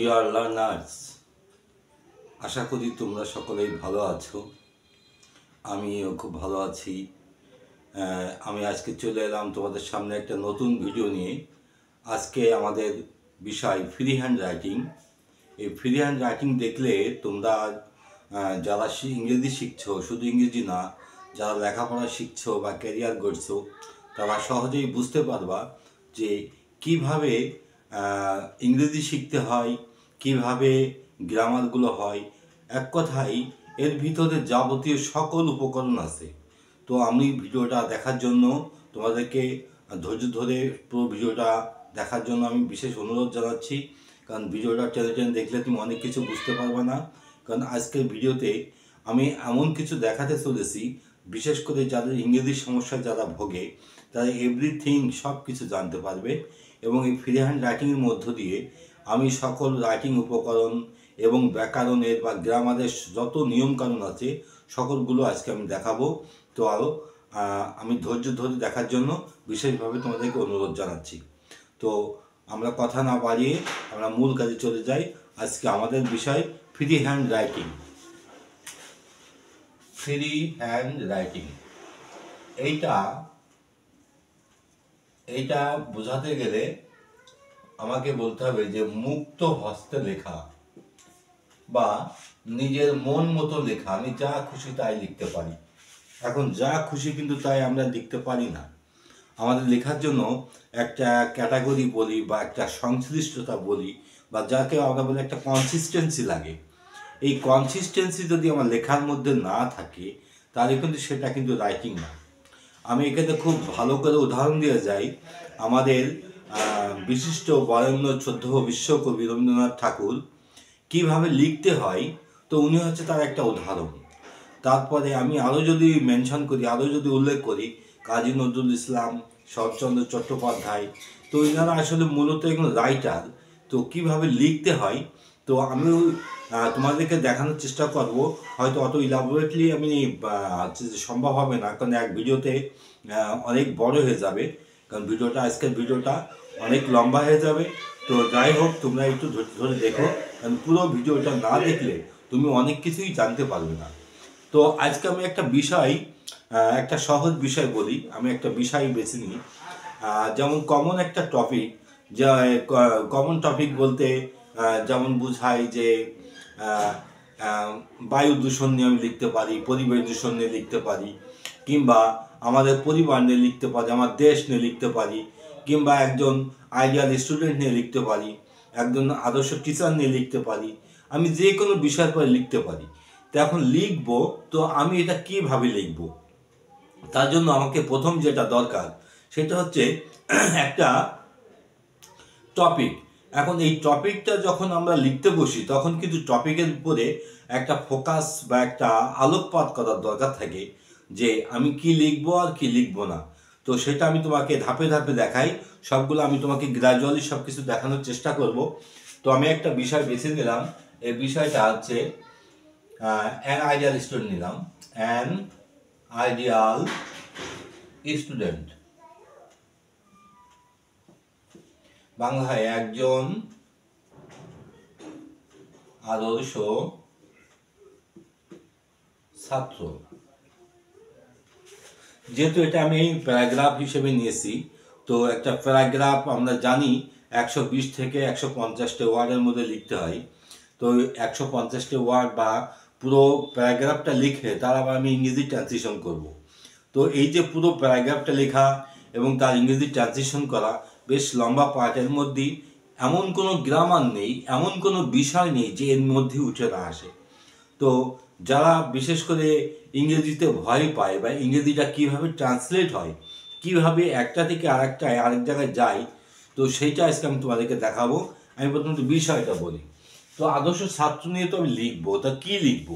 Dear learners, আশা করি তোমরা সকলেই ভালো আছো। আমিও খুব ভালো আছি। আমি আজকে চলে এলাম তোমাদের সামনে একটা নতুন ভিডিও নিয়ে। আজকে আমাদের বিষয় ফ্রি হ্যান্ড রাইটিং। এই ফ্রি হ্যান্ড রাইটিং দেখলে তোমরা যারা ইংরেজি শিখছো, শুধু ইংরেজি না, যারা লেখাপড়া শিখছো বা ক্যারিয়ার গড়ছো, তারা সহজেই বুঝতে পারবা যে কিভাবে ইংরেজি শিখতে হয়, কিভাবে গ্রামারগুলো হয়। এক কথায় এর ভিতরে যাবতীয় সকল উপকরণ আছে। তো আমি ভিডিওটা দেখার জন্য তোমাদেরকে ধৈর্য ধরে পুরো ভিডিওটা দেখার জন্য আমি বিশেষ অনুরোধ জানাচ্ছি। কারণ ভিডিওটা টেনে টেনে দেখলে তুমি অনেক কিছু বুঝতে পারবে না। কারণ আজকের ভিডিওতে আমি এমন কিছু দেখাতে চলেছি, বিশেষ করে যাদের ইংরেজি সমস্যায় যারা ভোগে, তারা এভরিথিং সব কিছু জানতে পারবে। এবং এই ফ্রি হ্যান্ড রাইটিংয়ের মধ্য দিয়ে আমি সকল রাইটিং উপকরণ এবং ব্যাকরণের বা গ্রামারের যত নিয়মকানুন আছে সকলগুলো আজকে আমি দেখাবো। তো আরও আমি ধৈর্য ধরে দেখার জন্য বিশেষভাবে তোমাদেরকে অনুরোধ জানাচ্ছি। তো আমরা কথা না বাড়িয়ে আমরা মূল কাজে চলে যাই। আজকে আমাদের বিষয় free hand writing. Free hand writing এইটা বোঝাতে গেলে আমাকে বলতে হবে যে মুক্ত হস্তে লেখা বা নিজের মন মতো লেখা। আমি যা খুশি তাই লিখতে পারি। এখন যা খুশি কিন্তু তাই আমরা লিখতে পারি না। আমাদের লেখার জন্য একটা ক্যাটাগরি বলি বা একটা সংশ্লিষ্টতা বলি, বা যাকে আমরা বলি একটা কনসিস্টেন্সি লাগে। এই কনসিস্টেন্সি যদি আমার লেখার মধ্যে না থাকে, তাহলে কিন্তু সেটা কিন্তু রাইটিং না। আমি এখানে খুব ভালো করে উদাহরণ দিয়ে যাই। আমাদের বিশিষ্ট বরেণ্য 14 বিশ্বকবি রবীন্দ্রনাথ ঠাকুর কিভাবে লিখতে হয়, তো উনি হচ্ছে তার একটা উদাহরণ। তারপরে আমি আরও যদি মেনশন করি, আরও যদি উল্লেখ করি, কাজী নজরুল ইসলাম, শরৎচন্দ্র চট্টোপাধ্যায়, তো এনারা আসলে মূলত এগুলো রাইটার। তো কিভাবে লিখতে হয় তো আমি তোমাদেরকে দেখানোর চেষ্টা করব। হয়তো অত ইলাবোরেটলি আমি সম্ভব হবে না, কারণ এক ভিডিওতে অনেক বড় হয়ে যাবে। কারণ আজকের ভিডিওটা অনেক লম্বা হয়ে যাবে। তো যাই হোক, তোমরা একটু ধৈর্য ধরে দেখো, কারণ পুরো ভিডিওটা না দেখলে তুমি অনেক কিছুই জানতে পারবে না। তো আজকে আমি একটা সহজ বিষয় বলি। আমি একটা বিষয় বেছে নিই, যেমন কমন একটা টপিক। যা কমন টপিক বলতে যেমন বোঝায় যে বায়ু দূষণ নিয়ে আমি লিখতে পারি, পরিবেশ দূষণ নিয়ে লিখতে পারি, কিংবা আমাদের পরিবার নিয়ে লিখতে পারি, আমার দেশ নিয়ে লিখতে পারি, কিংবা একজন আইডিয়াল স্টুডেন্ট নিয়ে লিখতে পারি, একজন আদর্শ টিচার নিয়ে লিখতে পারি। আমি যে কোনো বিষয়ের পরে লিখতে পারি। তো এখন লিখবো, তো আমি এটা কিভাবে লিখবো? তার জন্য আমাকে প্রথম যেটা দরকার সেটা হচ্ছে একটা টপিক। এখন এই টপিকটা যখন আমরা লিখতে বসি, তখন কিন্তু টপিকের উপরে একটা ফোকাস বা একটা আলোকপাত করার দরকার থাকে যে আমি কি লিখবো আর কি লিখবো না। তো সেটা আমি তোমাকে ধাপে ধাপে দেখাই। সবগুলো আমি তোমাকে গ্র্যাজুয়ালি সব কিছু দেখানোর চেষ্টা করব। তো আমি একটা বিষয় বেছে নিলাম। এই বিষয়টা হচ্ছে অ্যান আইডিয়াল স্টুডেন্ট নিলাম। অ্যান আইডিয়াল স্টুডেন্ট, বাংলায় একজন আদর্শ ছাত্র। যেহেতু এটা আমি প্যারাগ্রাফ হিসেবে নিয়েছি, তো একটা প্যারাগ্রাফ আমরা জানি 120 থেকে 150টা ওয়ার্ডের মধ্যে লিখতে হয়। তো 150টা ওয়ার্ড বা পুরো প্যারাগ্রাফটা লিখে তার আবার আমি ইংরেজি ট্রান্সলেশন করব। তো এই যে পুরো প্যারাগ্রাফটা লেখা এবং তার ইংরেজি ট্রান্সলেশন করা বেশ লম্বা পার্টের মধ্যেই এমন কোনো গ্রামার নেই, এমন কোনো বিষয় নেই যে এর মধ্যে উঠে না আসে। তো যারা বিশেষ করে ইংরেজিতে ভয় পায় বা ইংরেজিটা কীভাবে ট্রান্সলেট হয়, কীভাবে একটা থেকে আরেক জায়গায় যায়, তো সেইটা আজকে আমি তোমাদেরকে দেখাবো। আমি প্রথমত বিষয়টা বলি। তো আদর্শ ছাত্র নিয়ে তো আমি লিখবো, তা কী লিখবো?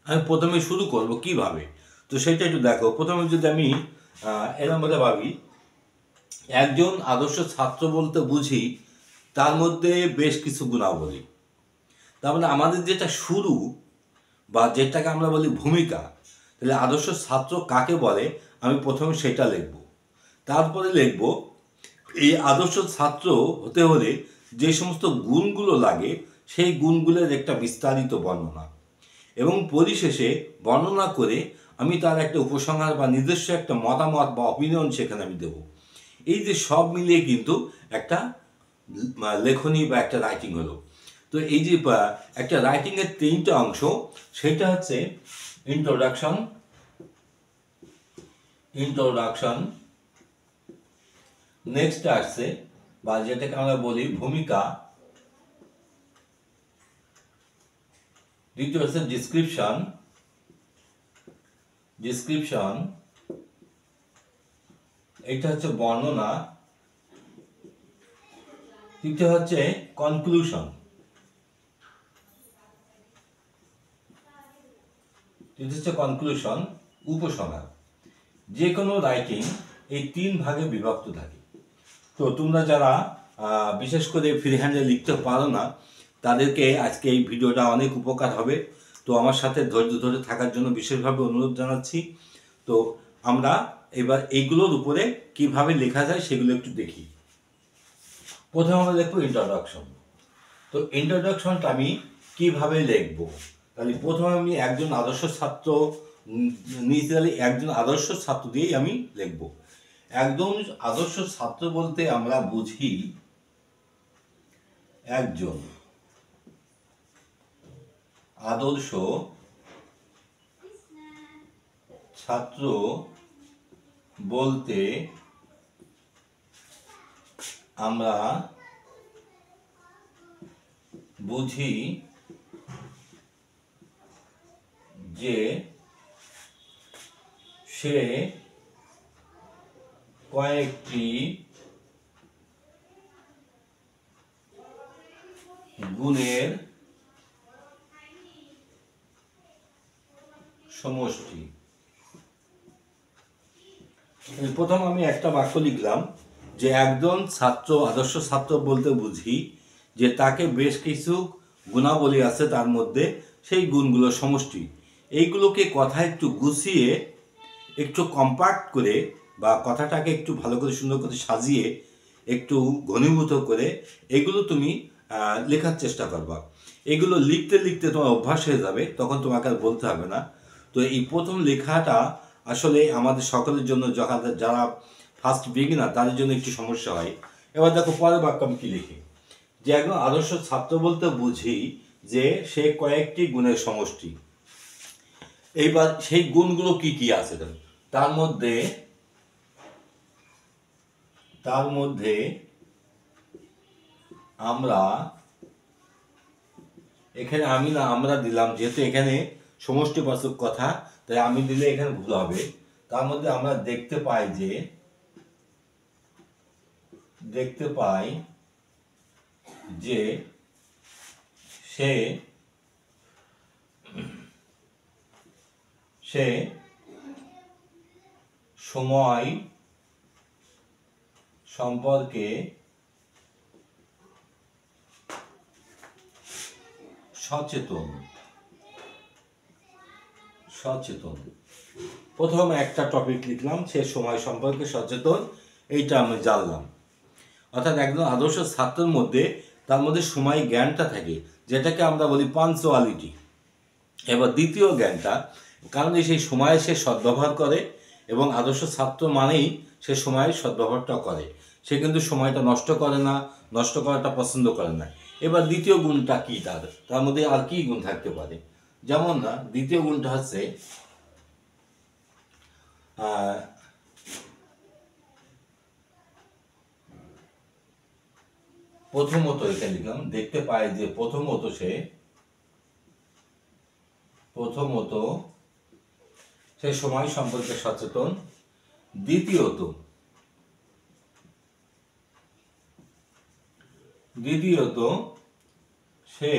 আমি প্রথমে শুরু করব কিভাবে, তো সেটা একটু দেখো। প্রথমে যদি আমি এরকম ভাবে ভাবি, একজন আদর্শ ছাত্র বলতে বুঝি তার মধ্যে বেশ কিছু গুণাবলী। তার মানে আমাদের যেটা শুরু বা যেটাকে আমরা বলি ভূমিকা, তাহলে আদর্শ ছাত্র কাকে বলে আমি প্রথমে সেটা লিখব। তারপরে লিখব এই আদর্শ ছাত্র হতে হলে যে সমস্ত গুণগুলো লাগে সেই গুণগুলোর একটা বিস্তারিত বর্ণনা, এবং পরিশেষে বর্ণনা করে আমি তার একটা উপসংহার বা নিজস্ব একটা মতামত বা অপিনিয়ন সেখানে আমি দেব। এই যে সব মিলিয়ে কিন্তু একটা লেখনী বা একটা রাইটিং হলো। তো এই যে একটা রাইটিংয়ের 3টা অংশ, সেটা হচ্ছে ইন্ট্রোডাকশন, নেক্সট আসছে বা যেটাকে আমরা বলি ভূমিকা, দ্বিতীয় হচ্ছে ডিসক্রিপশন, এটা হচ্ছে বর্ণনা, তৃতীয় হচ্ছে কনক্লুশন, উপসংহার। যে কোনো রাইটিং এই 3 ভাগে বিভক্ত থাকে। তো তোমরা যারা বিশেষ করে ফ্রি হ্যান্ডে লিখতে পারো না, তাদেরকে আজকে এই ভিডিওটা অনেক উপকার হবে। তো আমার সাথে ধৈর্য ধরে থাকার জন্য বিশেষভাবে অনুরোধ জানাচ্ছি। তো আমরা এবার এইগুলোর উপরে কিভাবে লেখা যায় সেগুলো একটু দেখি। প্রথমে আমরা দেখবো ইন্ট্রোডাকশন। তো ইন্ট্রোডাকশনটা আমি কিভাবে লিখবো, তাহলে প্রথমে আমি একজন আদর্শ ছাত্র দিয়েই আমি লিখবো। একজন আদর্শ ছাত্র বলতে আমরা বুঝি একজন আদর্শ ছাত্র বলতে আমরা বুঝি যে সে কয়েকটি গুণের সমষ্টি। প্রথম আমি একটা বাক্য লিখলাম যে একজন আদর্শ ছাত্র বলতে বুঝি যে তাকে বেশ কিছু গুণাবলী আছে, তার মধ্যে সেই গুণগুলোর সমষ্টি। এইগুলোকে কথা একটু গুছিয়ে, একটু কম্প্যাক্ট করে, বা কথাটাকে একটু ভালো করে সুন্দর করে সাজিয়ে, একটু ঘনীভূত করে এগুলো তুমি লেখার চেষ্টা করবা। এগুলো লিখতে লিখতে তোমার অভ্যাস হয়ে যাবে, তখন তোমাকে আর বলতে হবে না। তো এই প্রথম লেখাটা আসলে আমাদের সকলের জন্য, যারা ফার্স্ট বিগিনার তাদের জন্য একটু সমস্যা হয়। এবার দেখো পরের বাক্য আমি কি লিখি, যে একজন আদর্শ ছাত্র বলতে বুঝি যে সে কয়েকটি গুণের সমষ্টি। এইবার সেই গুণগুলো কি কি আছে, তার মধ্যে আমরা এখানে আমরা দিলাম, যেহেতু এখানে সমষ্টিবাচক কথা, তাই আমি দিলে এখানে ভুল হবে। তার মধ্যে আমরা দেখতে পাই যে সে সময় সম্পর্কে সচেতন। প্রথম একটা টপিক লিখলাম, সে সময় সম্পর্কে সচেতন, এইটা আমি জানলাম। অর্থাৎ একজন আদর্শ ছাত্রের মধ্যে তার মধ্যে সময় জ্ঞানটা থাকে, যেটাকে আমরা বলি পাঞ্চুয়ালিটি। এবার দ্বিতীয় জ্ঞানটা, কারণ সেই সময়ে সে সদ্ব্যবহার করে, এবং আদর্শ ছাত্র মানেই সে সময়ের সদ্ব্যবহারটা করে। সে কিন্তু সময়টা নষ্ট করে না, নষ্ট করাটা পছন্দ করে না। এবার দ্বিতীয় গুণটা কি, তার মধ্যে আর কি গুণ থাকতে পারে? যেমন না, দ্বিতীয় গুণটা হচ্ছে প্রথমত, এখানে লিখলাম দেখতে পাই যে প্রথমত সে সময় সম্পর্কে সচেতন। দ্বিতীয়ত সে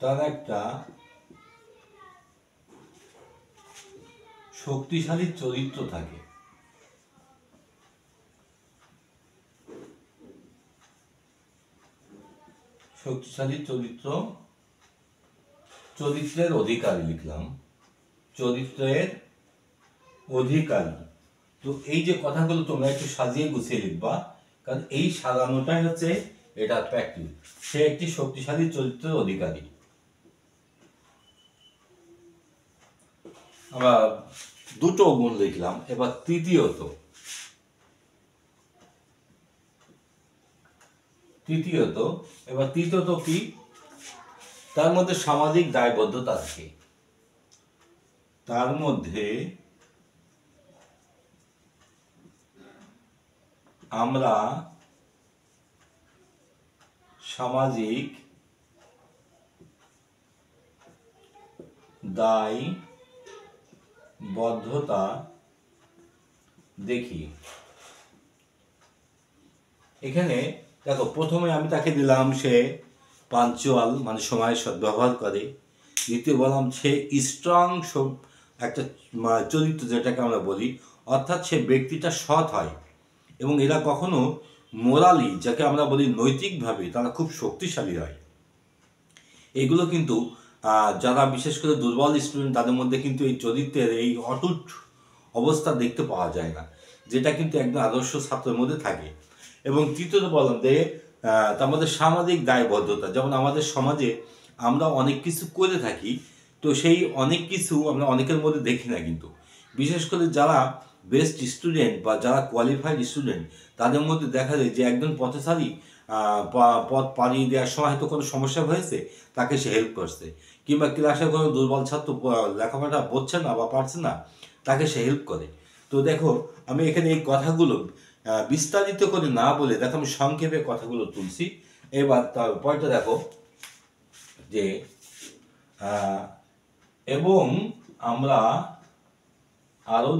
তার একটা শক্তিশালী চরিত্র থাকে। শক্তিশালী চরিত্র, চরিত্রের অধিকারী লিখলাম, চরিত্রের অধিকারী। তো এই যে কথাগুলো তোমরা একটু সাজিয়ে গুছিয়ে লিখবা, কারণ এই সাজানোটাই হচ্ছে এটার প্র্যাকটিস। সে একটি শক্তিশালী চরিত্রের অধিকারী। আমরা দুটো গুণ লিখলাম। এবার তৃতীয়ত কি? তার মধ্যে সামাজিক দায়বদ্ধতা থাকে। তার মধ্যে আমরা সামাজিক দায়বদ্ধতা দেখি। এখানে দেখো, প্রথমে আমি তাকে দিলাম সে পাঞ্চুয়াল, মানে সময় সদ্ব্যবহার করে। দ্বিতীয় বললাম সে স্ট্রং একটা চরিত্র, যেটাকে আমরা বলি, অর্থাৎ সে ব্যক্তিটা সৎ হয় এবং এরা কখনো মোরালি, যাকে আমরা বলি নৈতিকভাবে, তারা খুব শক্তিশালী হয়। এগুলো কিন্তু যারা বিশেষ করে দুর্বল স্টুডেন্ট, তাদের মধ্যে কিন্তু এই চরিত্রের এই অটুট অবস্থা দেখতে পাওয়া যায় না, যেটা কিন্তু একদম আদর্শ ছাত্রের মধ্যে থাকে। এবং তৃতীয়ত বললাম যে তার মধ্যে সামাজিক দায়বদ্ধতা। যেমন আমাদের সমাজে আমরা অনেক কিছু করে থাকি, তো সেই অনেক কিছু আমরা অনেকের মধ্যে দেখি না, কিন্তু বিশেষ করে যারা বেস্ট স্টুডেন্ট বা যারা কোয়ালিফাইড স্টুডেন্ট, তাদের মধ্যে দেখা যায় যে একজন পথচারী পথ পাড়িয়ে দেওয়ার সময় হয়তো কোনো সমস্যা হয়েছে, তাকে সে হেল্প করছে, কিংবা ক্লাসে কোনো দুর্বল ছাত্র লেখাপড়া বুঝছে না বা পারছে না, তাকে সে হেল্প করে। তো দেখো, আমি এখানে এই কথাগুলো বিস্তারিত করে না বলে দেখো আমি সংক্ষেপে কথাগুলো তুলছি। এবার তার পয়েন্টটা দেখো যে এবং আমরা আরো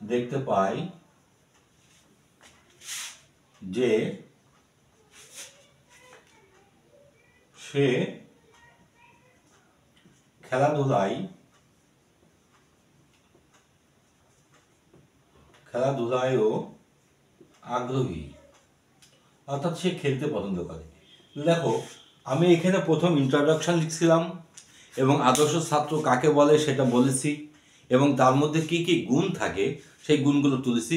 দেখতে পাই যে সে খেলাধুলায়ও আগ্রহী, অর্থাৎ সে খেলতে পছন্দ করে। দেখো, আমি এখানে প্রথম ইন্ট্রোডাকশন লিখছিলাম এবং আদর্শ ছাত্র কাকে বলে সেটা বলেছি, এবং তার মধ্যে কি কি গুণ থাকে সেই গুণগুলো তুলেছি।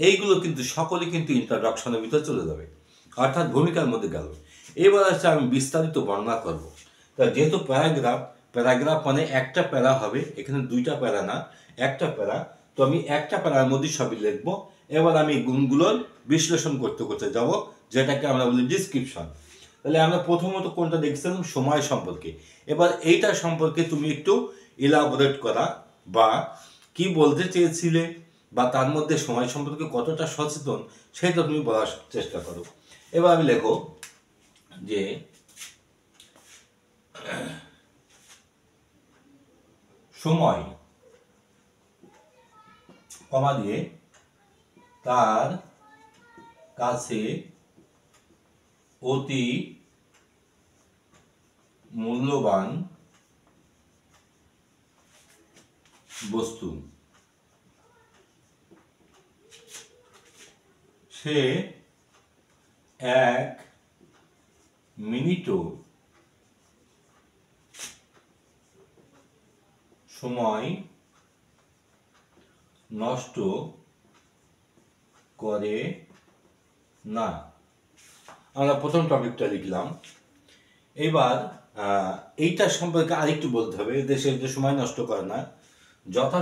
এইগুলো কিন্তু সকলে কিন্তু ইন্ট্রোডাকশনের ভিতরে চলে যাবে, অর্থাৎ ভূমিকার মধ্যে গেল। এবার হচ্ছে আমি বিস্তারিত বর্ণনা করব। তা যেহেতু প্যারাগ্রাফ মানে একটা প্যারা হবে, এখানে দুইটা প্যারা না, একটা প্যারা। তো আমি একটা প্যারার মধ্যে সবই লিখবো। এবার আমি গুণগুলোর বিশ্লেষণ করতে যাব, যেটাকে আমরা বলি ডিসক্রিপশন। তাহলে আমরা প্রথমত কোনটা দেখছিলাম? সময় সম্পর্কে। এবার এইটা সম্পর্কে তুমি একটু ইলাবোরেট করা, বা কি বলতে চেয়েছিলে, বা তার মধ্যে সময় সম্পর্কে কতটা সচেতন, সেটা তুমি বলার চেষ্টা করো। এবার আমি লেখো যে সময় কমা দিয়ে তার কাছে অতি মূল্যবান বস্তু। সে এক মিনিটও সময় নষ্ট করে না। আমরা প্রথম টপিকটা লিখলাম। এবার এইটা সম্পর্কে আরেকটু বলতে হবে। দেশে যে সময় নষ্ট করে না, যথা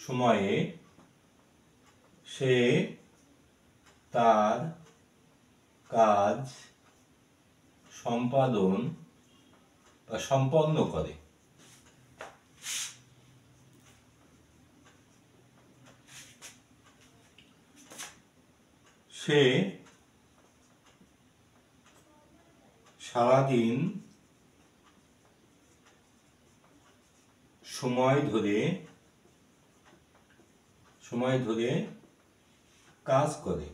সময়ে সে তার কাজ সম্পন্ন করে। সে সারাদিন সময় ধরে কাজ করে।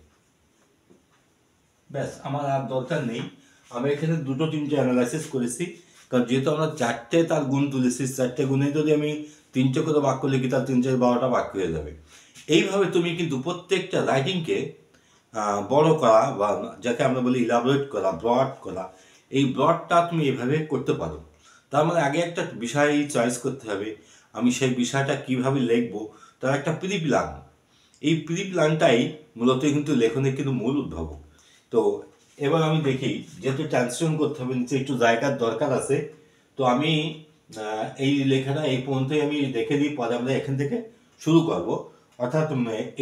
ব্যাস, আমার আর দরকার নেই। আমি এখানে দুটো তিনটে অ্যানালাইসিস করেছি, কারণ যেহেতু আমরা চারটে তার গুণ তুলেছি, চারটে গুণে যদি আমি 3টে করে বাক্য লিখি, তার 3 4 12টা বাক্য হয়ে যাবে। এইভাবে তুমি কিন্তু প্রত্যেকটা রাইটিংকে বড় করা বা যাকে আমরা বলি ইলাবোরেট করা, ব্রড করা, এই ব্রডটা তুমি এভাবে করতে পারো। তার মানে আগে একটা বিষয় চয়েস করতে হবে, আমি সেই বিষয়টা কিভাবে লিখবো, তার একটা প্রি প্ল্যান। এই প্রি প্ল্যানটাই মূলত কিন্তু লেখনের কিন্তু মূল উদ্ভাবক। তো এবার আমি দেখি, যেহেতু ট্রান্সলেশন করতে হবে, নিচে একটু জায়গার দরকার আছে, তো আমি এই লেখাটা এই পর্যন্তই আমি দেখে দিই, পরে আমরা এখান থেকে শুরু করব। অর্থাৎ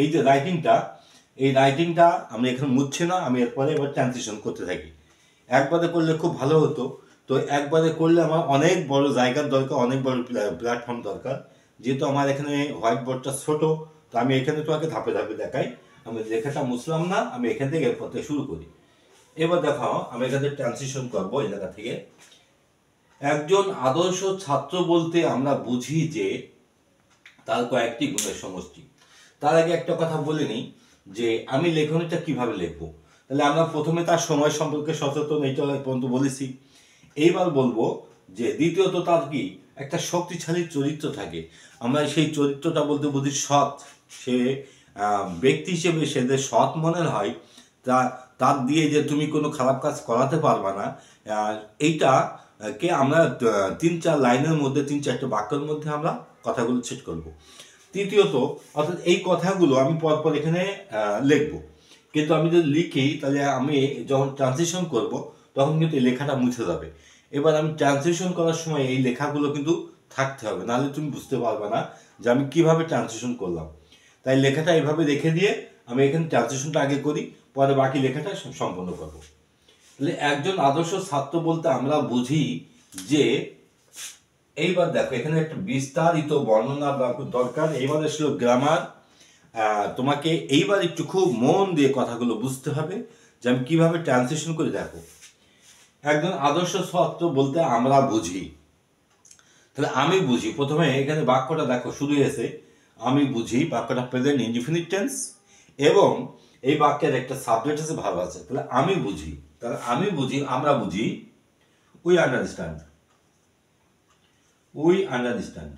এই যে রাইটিংটা, এই রাইটিংটা আমি এখানে মুছছি না, আমি এরপরে এবার ট্রান্সলেশন করতে থাকি। একবারে করলে খুব ভালো হতো, তো একবারে করলে আমার অনেক বড় জায়গার দরকার, অনেক বড় প্ল্যাটফর্ম দরকার। যেহেতু আমার এখানে হোয়াইট বোর্ডটা ছোট, তো আমি এখানে তোমাকে ধাপে ধাপে দেখাই। আমি লেখাটা মুছলাম না, আমি এখান থেকে এরপর থেকে শুরু করি। এবার দেখো, আমি এখানে ট্রান্সলেশন করবো এই জায়গা থেকে। একজন আদর্শ ছাত্র বলতে আমরা বুঝি যে তার কয়েকটি গুণের সমষ্টি। তার আগে একটা কথা বলে নিই যে আমি লেখনীটা কিভাবে লিখবো। তাহলে আমরা প্রথমে তার সময় সম্পর্কে সচেতন, এইটা পর্যন্ত বলেছি। এইবার বলবো যে দ্বিতীয়ত তার কি একটা শক্তিশালী চরিত্র থাকে। আমরা সেই চরিত্রটা বলতে বুঝি সৎ। সে ব্যক্তি হিসেবে সে যে সৎ মনের হয়, তার দিয়ে যে তুমি কোনো খারাপ কাজ করাতে পারবা না, এইটা কে আমরা 3 4 লাইনের মধ্যে, 3 4টে বাক্যের মধ্যে আমরা কথাগুলো সেট করব। তৃতীয়ত, অর্থাৎ এই কথাগুলো আমি পরপর এখানে লিখবো, কিন্তু আমি যদি লিখি তাহলে আমি যখন ট্রান্সলেশন করব তখন কিন্তু এই লেখাটা মুছে যাবে। এবার আমি ট্রান্সলেশন করার সময় এই লেখাগুলো কিন্তু থাকতে হবে, নাহলে তুমি বুঝতে পারবে না যে আমি কিভাবে ট্রান্সলেশন করলাম। তাই লেখাটা এইভাবে রেখে দিয়ে আমি এখানে ট্রান্সলেশনটা আগে করি, পরে বাকি লেখাটা সম্পন্ন করব। তাহলে একজন আদর্শ ছাত্র বলতে আমরা বুঝি যে, এইবার দেখো এখানে একটা বিস্তারিত বর্ণনা দরকার। এইবার আসলে গ্রামার, তোমাকে এইবার একটু খুব মন দিয়ে কথাগুলো বুঝতে হবে যে আমি কিভাবে ট্রান্সলেশন করে। দেখো, একজন আদর্শ ছাত্র বলতে আমরা বুঝি, তাহলে আমি বুঝি, প্রথমে এখানে বাক্যটা দেখো শুরু হয়েছে আমি বুঝি, বাক্যটা প্রেজেন্ট ইনডিফিনিট টেন্স, এবং এই বাক্যের একটা সাবজেক্ট আছে, ভাব আছে। তাহলে আমি বুঝি, তাহলে আমি বুঝি, আমরা বুঝি, we understand, we understand,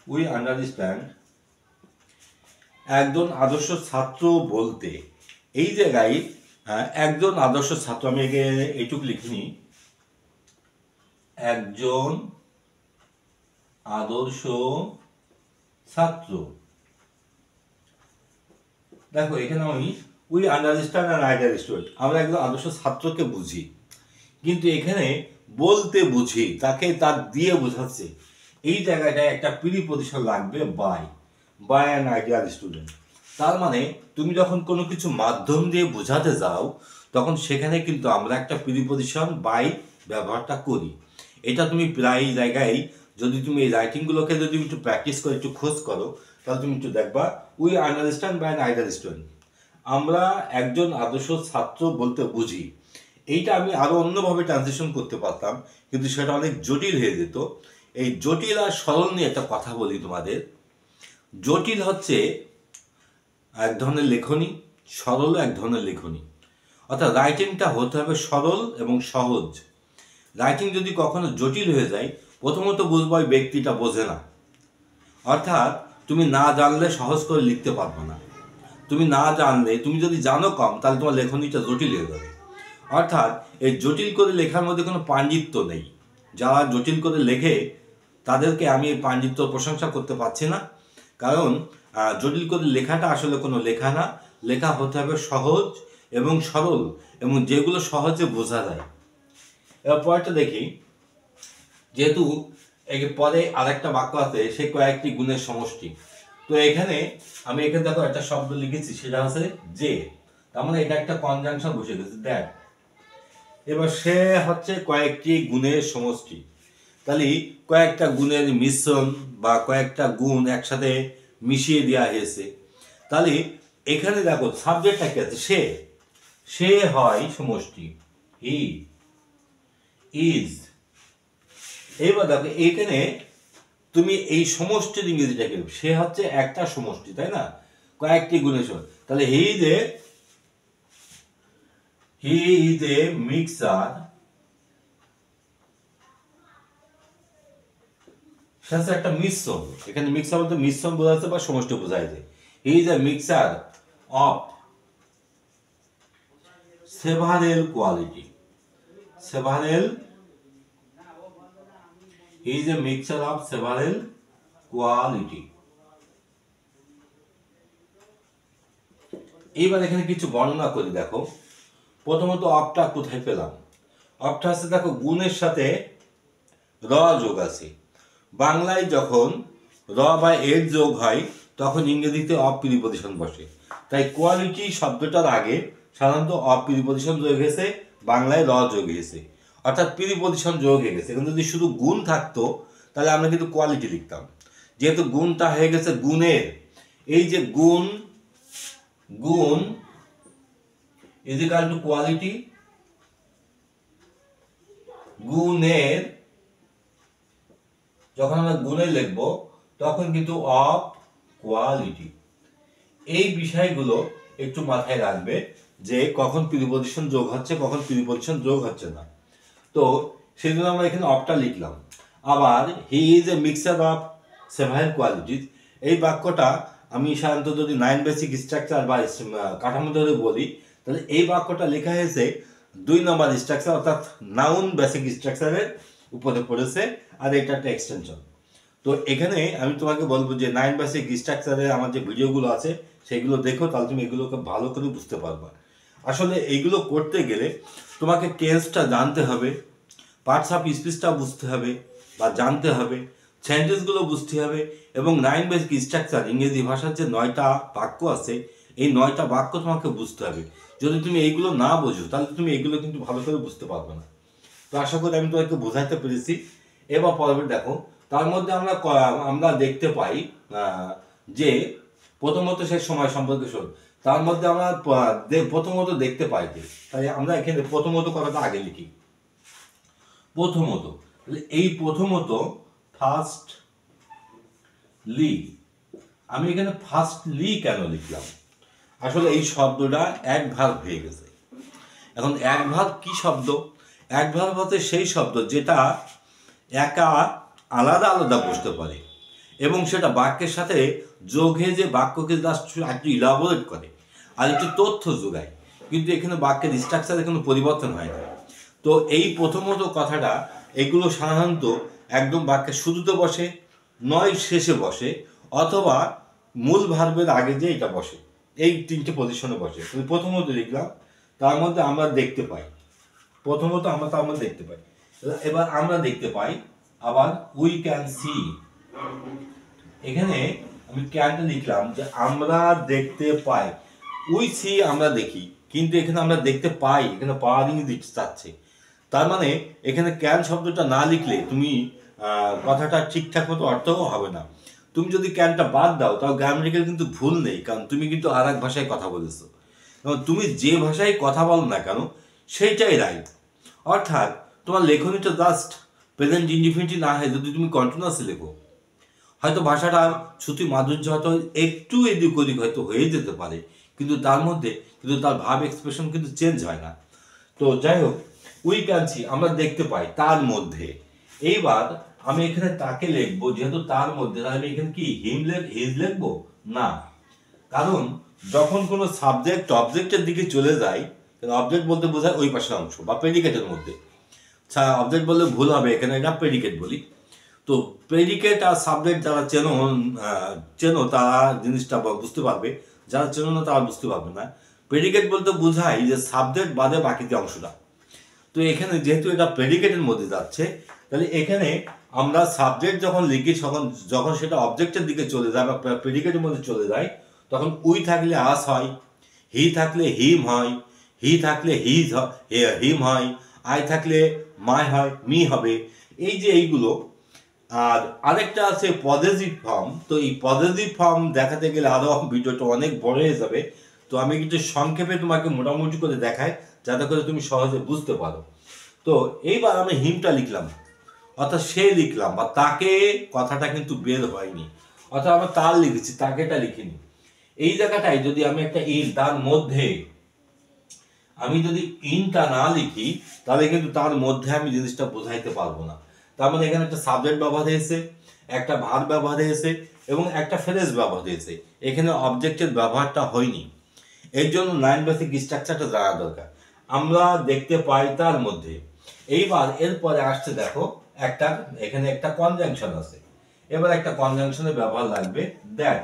we understand. একজন আদর্শ ছাত্র বলতে এই জায়গায় একজন আদর্শ ছাত্র, আমি এইটুকু লিখিনি, একজন আদর্শ ছাত্র। দেখো এখানে আমি উই আন্ডারস্ট্যান্ড আর আই আন্ডারস্টুড, আমরা একজন আদর্শ ছাত্রকে বুঝি, কিন্তু এখানে বলতে বুঝি, তাকে তার দিয়ে বোঝাচ্ছে। এই জায়গাটায় একটা প্রিপজিশন লাগবে, by, by an ideal student. তার মানে তুমি যখন কোনো কিছু মাধ্যম দিয়ে বোঝাতে যাও, তখন সেখানে কিন্তু আমরা একটা প্রিপজিশন বাই ব্যবহারটা করি। এটা তুমি প্রায় জায়গায়, যদি তুমি এই রাইটিংগুলোকে যদি একটু প্র্যাকটিস করে একটু খোঁজ করো, তাহলে তুমি একটু দেখবা we understand by an ideal student, আমরা একজন আদর্শ ছাত্র বলতে বুঝি। এইটা আমি আরো অন্যভাবে ট্রান্সলেশন করতে পারতাম, কিন্তু সেটা অনেক জটিল হয়ে যেত। এই জটিল আর সরল নিয়ে একটা কথা বলি তোমাদের। জটিল হচ্ছে এক ধরনের লেখনী, সরলও এক ধরনের লেখনী। অর্থাৎ রাইটিংটা হতে হবে সরল এবং সহজ। রাইটিং যদি কখনো জটিল হয়ে যায়, প্রথমত বুঝবো ওই ব্যক্তিটা বোঝে না। অর্থাৎ তুমি না জানলে সহজ করে লিখতে পারবে না। তুমি না জানলে, তুমি যদি জানো কম, তাহলে তোমার লেখনীটা জটিল হয়ে যাবে। অর্থাৎ এই জটিল করে লেখার মধ্যে কোনো পাণ্ডিত্য নেই। যারা জটিল করে লেখে তাদেরকে আমি এই পাণ্ডিত্য প্রশংসা করতে পারছি না, কারণ জটিল করে লেখাটা আসলে কোনো লেখা না। লেখা হতে হবে সহজ এবং সরল, এবং যেগুলো সহজে বোঝা যায়। এবার পরেরটা দেখি, যেহেতু এর পরে আরেকটা বাক্য আছে, সে কয়েকটি গুণের সমষ্টি। তো এখানে আমি এখানে দেখো একটা শব্দ লিখেছি, সেটা হচ্ছে যে, তার মানে এটা একটা কনজাংশন বসে গেছে, দ্যাট। এবার সে হচ্ছে কয়েকটি গুণের সমষ্টি, তাহলে কয়েকটা গুণের মিশ্রণ বা কয়েকটা গুণ একসাথে মিশিয়ে দেওয়া হয়েছে। তাহলে এখানে দেখো সাবজেক্টটা কি আছে, সে, সে হয় সমষ্টি, হি ইজ। এইবার দেখো এখানে তুমি এই সমষ্টির ইংরেজিটা কি, সে হচ্ছে একটা সমষ্টি, তাই না, কয়েকটি গুণের সমষ্টি। তাহলে হি ইজ এ মিক্সার সেটা হচ্ছে একটা মিশ্রণ। এখানে মিক্সার বলতে মিশ্রণ বোঝাচ্ছে বা সমষ্টি বোঝাইছে। এই যে mixer of several quality, several is a mixture of several quality। এইবার এখানে কিছু বর্ণনা করি। দেখো প্রথমত অপটা কোথায় পেলাম? অপটা আছে দেখো গুণের সাথে র যোগ আছে। বাংলায় যখন র বা এর যোগ হয় তখন ইংরেজিতে অফ প্রিপজিশন বসে। তাই কোয়ালিটি শব্দটার আগে সাধারণত অফ প্রিপজিশন যোগ হয়েছে, বাংলায় র যোগ হয়েছে, অর্থাৎ প্রিপজিশন যোগ হয়ে গেছে। কিন্তু যদি শুধু গুণ থাকতো তাহলে আমরা কিন্তু কোয়ালিটি লিখতাম। যেহেতু গুণটা হয়ে গেছে গুণের, এই যে গুণ, গুণ ইজ ইকুয়াল টু কোয়ালিটি, গুণের যখন আমরা গুণে লিখব তখন কিন্তু অফ কোয়ালিটি। এই বিষয়গুলো একটু মাথায় রাখবে যে কখন প্রিপজিশন যোগ হচ্ছে, কখন প্রিপজিশন যোগ হচ্ছে না। তো সেই জন্য আমরা এখানে অফটা লিখলাম। আবার he is a mixer of several qualities, এই বাক্যটা আমি সাধারণত যদি 9 বেসিক স্ট্রাকচার বা কাঠামো ধরে বলি তাহলে এই বাক্যটা লেখা হয়েছে 2 নম্বর স্ট্রাকচার অর্থাৎ নাউন বেসিক স্ট্রাকচারের উপরে পড়েছে, আর এটা একটা এক্সটেনশন। তো এখানে আমি তোমাকে বলবো যে 9 বেসিক স্ট্রাকচারে আমার যে ভিডিওগুলো আছে সেগুলো দেখো, তাহলে তুমি এগুলোকে ভালো করে বুঝতে পারবা। আসলে এইগুলো করতে গেলে তোমাকে টেন্সটা জানতে হবে, পার্টস অফ স্পিচটা বুঝতে হবে বা জানতে হবে, সেন্টেন্সগুলো বুঝতে হবে, এবং 9 বেসিক স্ট্রাকচার ইংরেজি ভাষার যে 9টা বাক্য আছে এই 9টা বাক্য তোমাকে বুঝতে হবে। যদি তুমি এইগুলো না বোঝো তাহলে তুমি এইগুলো কিন্তু ভালো করে বুঝতে পারবে না। তো আশা করি আমি তোমাকে বোঝাইতে পেরেছি। এবার পরবর্তী দেখো, তার মধ্যে আমরা দেখতে পাই যে প্রথমত সে সময় সম্পর্কে শোন, তার মধ্যে আমরা প্রথমত দেখতে পাই যে, তাই আমরা এখানে প্রথমত কথাটা আগে লিখি। প্রথমত, এই প্রথমত ফার্স্ট লি, আমি এখানে ফার্স্ট লি কেন লিখলাম? আসলে এই শব্দটা এক ভাগ হয়ে গেছে। এখন এক ভাগ কি শব্দ? এক ভাগ হতে সেই শব্দ যেটা একা আলাদা আলাদা বসতে পারে এবং সেটা বাক্যের সাথে যোগ হয়ে যে বাক্যকে জাস্ট একটু ইলাবোরেট করে আর একটু তথ্য যোগায়, কিন্তু এখানে বাক্যের স্ট্রাকচারে কোনো পরিবর্তন হয় না। তো এই প্রথমত কথাটা এগুলো সাধারণত একদম বাক্যের শুরুতে বসে, নয় শেষে বসে, অথবা মূল ভার্বের আগে যে এটা বসে, এই 3টে পজিশনে বসে। প্রথমত লিখলাম, তার মধ্যে আমরা দেখতে পাই, প্রথমত আমরা তার মধ্যে দেখতে পাই। এবার আমরা দেখতে পাই, আবার উই ক্যান সি, এখানে আমি ক্যানটা লিখলাম যে আমরা দেখতে পাই। উই সি আমরা দেখি, কিন্তু এখানে আমরা দেখতে পাই, এখানে পাওয়ার ইংরেজি চাচ্ছে। তার মানে এখানে ক্যান শব্দটা না লিখলে তুমি কথাটা ঠিকঠাক মতো অর্থও হবে না। তুমি যদি ক্যানটা বাদ দাও তাও গ্রামাটিক্যাল কিন্তু ভুল নেই, কারণ তুমি কিন্তু আর এক ভাষায় কথা বলেছো। তুমি যে ভাষায় কথা বলো না কেন সেইটাই রাইট। অর্থাৎ তোমার লেখনীটা জাস্ট প্রেজেন্ট ইনডিফিনিটিভ না হয় যদি তুমি কন্টিনিউয়াসলি লেখো, হয়তো ভাষাটা শ্রুতি মাধুর্য হয়তো একটু এদিক ওদিক হয়তো হয়ে যেতে পারে, কিন্তু তার মধ্যে কিন্তু তার ভাব এক্সপ্রেশন কিন্তু চেঞ্জ হয় না। তো যাই হোক, উই ক্যান সি আমরা দেখতে পাই তার মধ্যে। এইবার আমি এখানে তাকে লিখবো, যেহেতু তার মধ্যে, তাহলে আমি এখানে কি হিজ লিখবো না, কারণ যখন কোনো সাবজেক্ট অবজেক্টের দিকে চলে যায়, অবজেক্ট বলতে বোঝায় ওই পাশের অংশ বা প্রেডিকেটের মধ্যে। অবজেক্ট বললে ভুল হবে, এখানে এটা প্রেডিকেট বলি। তো প্রেডিকেট আর সাবজেক্ট যারা চেনো তারা জিনিসটা বুঝতে পারবে, যারা চেনো না তারা বুঝতে পারবে না। প্রেডিকেট বলতে বোঝায় যে সাবজেক্ট বাদে বাকি যে অংশটা। তো এখানে যেহেতু এটা প্রেডিকেটের মধ্যে যাচ্ছে, তাহলে এখানে আমরা সাবজেক্ট যখন লিখি যখন সেটা অবজেক্টের দিকে চলে যায় বা প্রেডিকেটের মধ্যে চলে যায়, তখন উই থাকলে আস হয়, হি থাকলে হিম হয়, হি থাকলে হিম হয়, আই থাকলে মাই হয়, মি হবে। এই যে এইগুলো। আর আরেকটা আছে পজেসিভ ফর্ম। তো এই পজেসিভ ফর্ম দেখাতে গেলে আরো ভিডিওটা অনেক বড় হয়ে যাবে। তো আমি কিন্তু সংক্ষেপে তোমাকে মোটামুটি করে দেখাই যাতে করে তুমি সহজে বুঝতে পারো। তো এইবার আমি হিমটা লিখলাম, অর্থাৎ সে লিখলাম, বা তাকে কথাটা কিন্তু বের হয়নি, অর্থাৎ আমরা তার লিখেছি, তাকেটা লিখিনি। এই জায়গাটায় যদি আমি একটা ইন, তার মধ্যে আমি যদি ইনটা না লিখি তাহলে কিন্তু তার মধ্যে আমি জিনিসটা বোঝাইতে পারবো না। তার মানে এখানে একটা সাবজেক্ট ব্যবহার হয়েছে একটা ভার্ব ব্যবহার হয়েছে এবং একটা ফ্রেজ ব্যবহার হয়েছে, এখানে অবজেক্টের ব্যবহারটা হয়নি। এই জন্য নাইন বেসিক স্ট্রাকচারটা জানা দরকার, আমরা দেখতে পাই তার মধ্যে। এইবার এরপরে আসছে দেখো একটা, এখানে একটা কনজাংশন আছে, এবার একটা কনজাংশনের ব্যবহার লাগবে দ্যাট।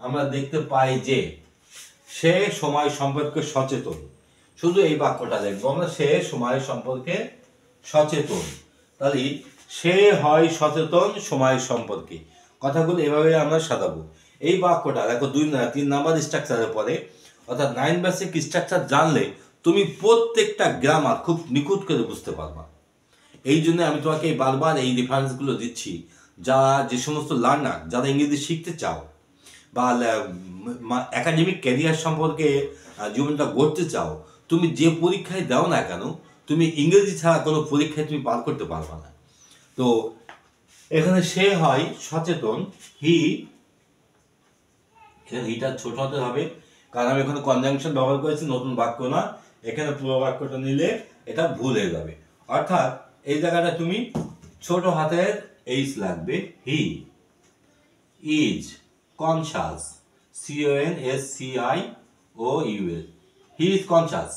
আমরা দেখতে পাই যে সে সময় সম্পর্কে সচেতন, শুধু এই বাক্যটা দেখবো আমরা, সে সময় সম্পর্কে সচেতন। তাহলে সে হয় সচেতন সময় সম্পর্কে, কথাগুলো এভাবে আমরা সাজাবো। এই বাক্যটা দেখো 3 নাম্বার স্ট্রাকচারের পরে, অর্থাৎ 9 বেসিক স্ট্রাকচার জানলে তুমি প্রত্যেকটা গ্রামার খুব নিখুঁত করে বুঝতে পারবা। এই জন্য আমি তোমাকে বারবার এই রেফারেন্সগুলো দিচ্ছি, যে সমস্ত লার্নার যারা ইংরেজি শিখতে চাও বা একাডেমিক ক্যারিয়ার সম্পর্কে জীবনটা গড়তে চাও, তুমি যে পরীক্ষায় দাও না কেন, তুমি ইংরেজি ছাড়া কোনো পরীক্ষায় তুমি পার করতে পারবে না। তো এখানে সে হয় সচেতন, হিটা ছোট হতে হবে, কারণ আমি এখানে কনজাংশন ব্যবহার করেছি, নতুন বাক্য না। এখানে পুরো বাক্যটা নিলে এটা ভুল হয়ে যাবে, অর্থাৎ এই জায়গাটা তুমি ছোট হাতের এইচ লাগবে। হি is conscious, CONSCIOUS, he is conscious.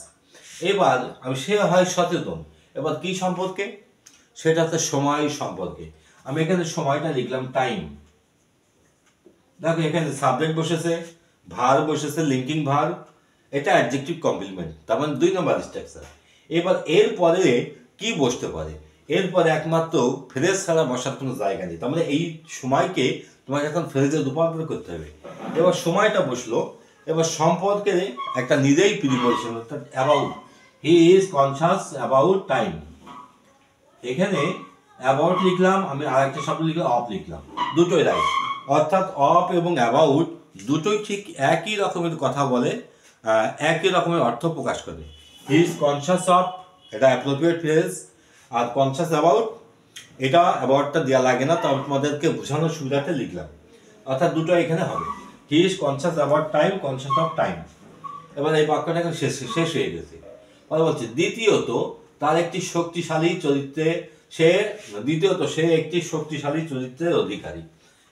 এবার আমি সে হয় সচেতন, এবার কি সম্পর্কে, সেটা হচ্ছে সময় সম্পর্কে। আমি এখানে সময়টা লিখলাম টাইম। দেখো এখানে সাবজেক্ট বসেছে, ভার্ব বসেছে, লিঙ্কিং ভার্ব, এটা অ্যাডজেক্টিভ কমপ্লিমেন্ট, তার মানে 2 নম্বর স্ট্রাকচার। এবার এর পরে কি বসতে পারে, এরপরে একমাত্র ফ্রেজ ছাড়া বসার কোনো জায়গা নেই, তার মানে এই সময়কে তোমাকে এখন ফ্রেজে রূপান্তর করতে হবে। এবার সময়টা বসলো, এবার সম্পর্কে একটা নিজেই প্রিপোজিশন, অর্থাৎ about, he is conscious about time. এখানে অ্যাবাউট লিখলাম, আমি আরেকটা শব্দ লিখলাম অফ লিখলাম, দুটোই রাইট, অর্থাৎ অফ এবং অ্যাবাউট দুটোই ঠিক একই রকমের কথা বলে, একই রকমের অর্থ প্রকাশ করে। হি ইজ কনসাস অফ, এটা অ্যাপ্রোপ্রিয়েট ফ্রেজ, আর কনসাস অ্যাবাউট, এটা অ্যাবাউটটা দেওয়া লাগে না, তবে তোমাদেরকে বোঝানোর সুবিধাতে লিখলাম, অর্থাৎ দুটো এখানে হবে। হি is conscious about time, conscious of time. এবার এই বাক্যটা এখন শেষ হয়ে গেছে। বলছে দ্বিতীয়ত তার একটি শক্তিশালী চরিত্রে সে, দ্বিতীয়ত সে একটি শক্তিশালী চরিত্রের অধিকারী।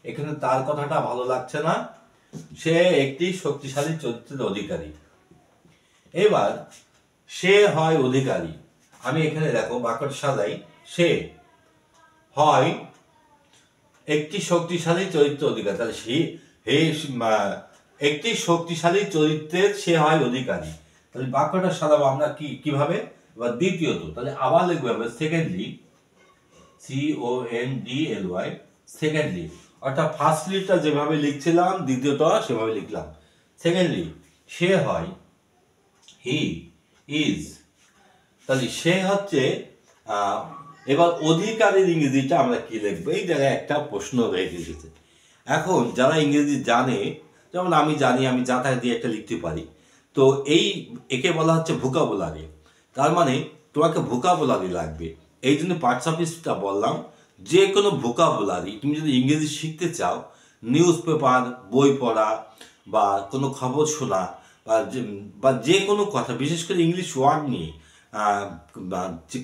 এখানে তার কথাটা ভালো লাগছে না, সে একটি শক্তিশালী চরিত্রের অধিকারী। এবার সে হয় অধিকারী, আমি এখানে দেখো বাক্যটা সাজাই, সে হয় একটি শক্তিশালী চরিত্র অধিকারী, তাহলে সে একটি শক্তিশালী চরিত্রের সে হয় অধিকারী। তাহলে বাক্যটা সাজাবো আমরা কিভাবে, এবার দ্বিতীয়ত, তাহলে আবার লিখবো আমরা সেকেন্ডলি, CONDLY, সেকেন্ডলি, অর্থাৎ ফার্স্টলিটা যেভাবে লিখছিলাম দ্বিতীয়টা সেভাবে লিখলাম। সেকেন্ডলি সে হয়, হি ইজ, তাহলে সে হচ্ছে, এবার অধিকারীর ইংরেজিটা আমরা কি লিখবো, এই জায়গায় একটা প্রশ্ন রয়ে গেছে। এখন যারা ইংরেজি জানে, যেমন আমি জানি, আমি যাতায়াত দিয়ে একটা লিখতে পারি, তো একে বলা হচ্ছে ভোকাবুলারি, তার মানে তোমাকে ভোকাবুলারি লাগবে। এই জন্য পার্টস অফ স্পিচটা বললাম, যে কোনো ভোকাবুলারি তুমি যদি ইংরেজি শিখতে চাও, নিউজ পেপার, বই পড়া বা কোনো খবর শোনা বা যে কোনো কথা, বিশেষ করে ইংলিশ ওয়ার্ড নিয়ে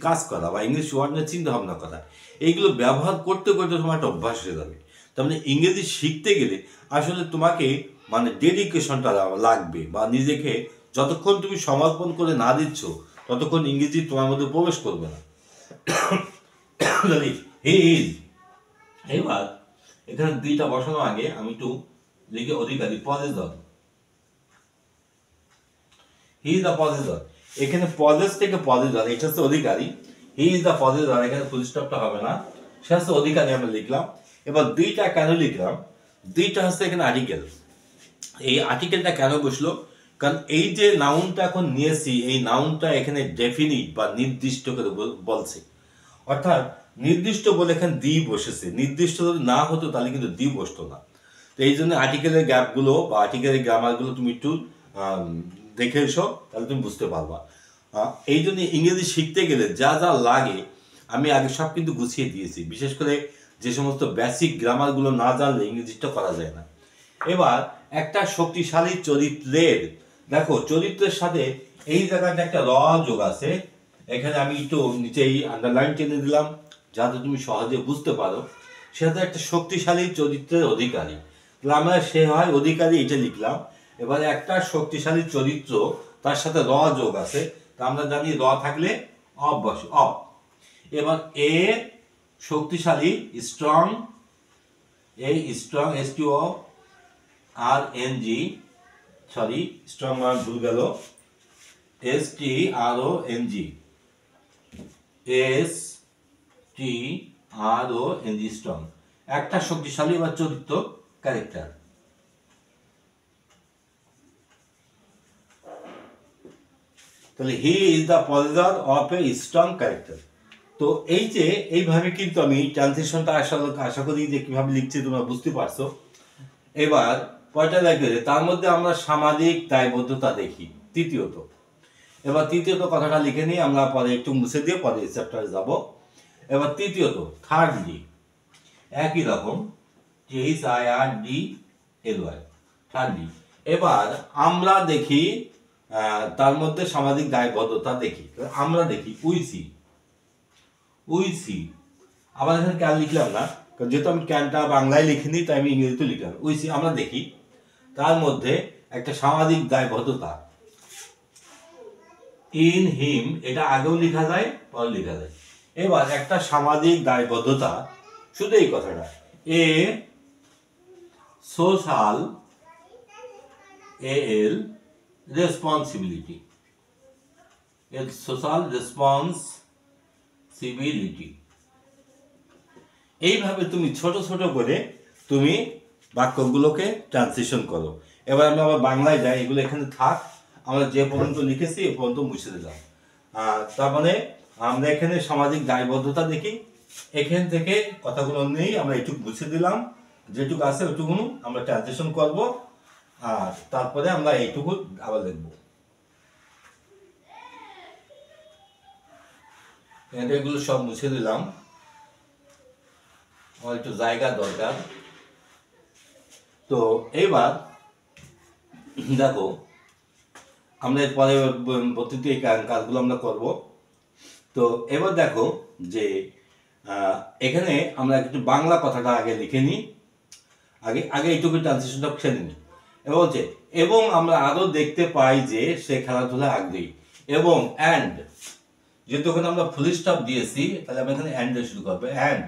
কাজ করা বা ইংলিশ ওয়ার্ড নিয়ে চিন্তা ভাবনা করা, এইগুলো ব্যবহার করতে করতে তোমার একটা অভ্যাস হয়ে যাবে। তার মানে ইংরেজি শিখতে গেলে আসলে তোমাকে মানে ডেডিকেশনটা লাগবে, বা নিজেকে যতক্ষণ তুমি সমর্পণ করে না দিচ্ছ ততক্ষণ ইংরেজি তোমার মধ্যে প্রবেশ করবে না। এবার এখানে দুইটা বসানো আগে আমি একটু লিখে অধিকারী, পজেসর, হি ইজ দ্য পজেসর, এখানে পজেস থেকে পজেসর, এটা হচ্ছে অধিকারী, হি ইজ দ্য পজেসর, এখানে ফুল স্টপটা হবে না, সে হচ্ছে অধিকারী আমরা লিখলাম। এবার দুইটা কেন লিখলাম, দুইটা হচ্ছে এখানে আর্টিকেল। এই আর্টিকেলটা কেন বসলো, কারণ এই যে নাউনটা এখন নিয়েছি, এই নাউনটা এখানে ডেফিনিট বা নির্দিষ্ট করে বলছে, অর্থাৎ নির্দিষ্ট বলে এখানে দি বসেছে, নির্দিষ্ট যদি না হতো তাহলে কিন্তু দি বসতো না। তো এই জন্য আর্টিকেলের গ্যাপগুলো বা আর্টিকেলের গ্রামারগুলো তুমি একটু দেখে এসো, তাহলে তুমি বুঝতে পারবা। এই জন্য ইংরেজি শিখতে গেলে যা যা লাগে আমি আগে সব কিন্তু গুছিয়ে দিয়েছি, বিশেষ করে যে সমস্ত বেসিক গ্রামারগুলো না জানলে ইংরেজিটা করা যায় না। এবার একটা শক্তিশালী চরিত্রের, দেখো চরিত্রের সাথে এই জায়গাটা একটা র যোগ আছে, এখানে আমি একটু নিচেই আন্ডারলাইন টেনে দিলাম যাতে তুমি সহজে বুঝতে পারো। সে তো একটা শক্তিশালী চরিত্রের অধিকারী, তাহলে আমরা সে হয় অধিকারী এটা লিখলাম। এবারে একটা শক্তিশালী চরিত্র, তার সাথে র যোগ আছে, তা আমরা জানি র থাকলে অফ বসে, অফ। এবার এ শক্তিশালী, স্ট্রং, এই স্ট্রং STRONG, সরি স্ট্রং ভুল গেল, STRONG, স্ট্রং, একটা শক্তিশালী বা চরিত্র, ক্যারেক্টার। তাহলে he is the position of a strong character. তো এই যে এইভাবে কিন্তু আমি ট্রান্সলেশনটা আশা করি যে কিভাবে লিখছি তোমরা বুঝতে পারছো। এবার কয়টা লাগবে, তার মধ্যে আমরা সামাজিক দায়বদ্ধতা দেখি তৃতীয়ত। এবার তৃতীয়ত কথাটা লিখে নিই, আমরা পরে একটু মুছে দিয়ে পরে চ্যাপ্টারে যাব। এবার তৃতীয়ত, থার্ডলি, একই রকম, THIRDLY, থার্ডলি। এবার আমরা দেখি তার মধ্যে সামাজিক দায়বদ্ধতা দেখি, আমরা দেখি উই সি। আবার এখানে ক্যান লিখলাম না, কারণ যেহেতু আমি ক্যানটা বাংলায় লিখিনি তাই আমি ইংরেজিতে লিখলাম। উই সি, আমরা দেখি, তার মধ্যে একটা সামাজিক দায়বদ্ধতা। ইন হিম, এটা আগেও লেখা যায় পরে লেখা যায়। এবার একটা সামাজিক দায়বদ্ধতা, শুধু এই কথাটা, এ সোশ্যাল রেসপন্সিবিলিটি, সোশ্যাল রেসপন্সিবিলিটি। এইভাবে তুমি ছোট ছোট করে তুমি বাক্যগুলোকে ট্রান্সলেশন করো। এবার আমরা আবার বাংলায় যাই, এগুলো এখানে থাক, আমরা যে পর্যন্ত লিখেছি এ পর্যন্ত মুছে দিলাম। তার মানে আমরা এখানে সামাজিক দায়বদ্ধতা দেখি, এখান থেকে কথাগুলো নেই, আমরা এটুকু মুছে দিলাম, যেটুকু আছে ওইটুকু আমরা ট্রান্সলেশন করব, আর তারপরে আমরা এইটুকু আবার লিখব। এগুলো সব মুছে দিলাম, আমার একটু জায়গা দরকার। তো এবার দেখো, আমরা এরপরে প্রতিটি কাজগুলো আমরা করব। তো এবার দেখো যে এখানে আমরা একটু বাংলা কথাটা আগে লিখে নিই, আগে এইটুকু ট্রান্সলেশনটা ছেড়ে নিই। এবার হচ্ছে এবং আমরা আরো দেখতে পাই যে সে খেলাধুলায় আগ্রহী, এবং অ্যান্ড, যেহেতু ওখানে আমরা ফুল স্টপ দিয়েছি তাহলে আমরা এখানে অ্যান্ড দিয়ে শুরু করবো, অ্যান্ড।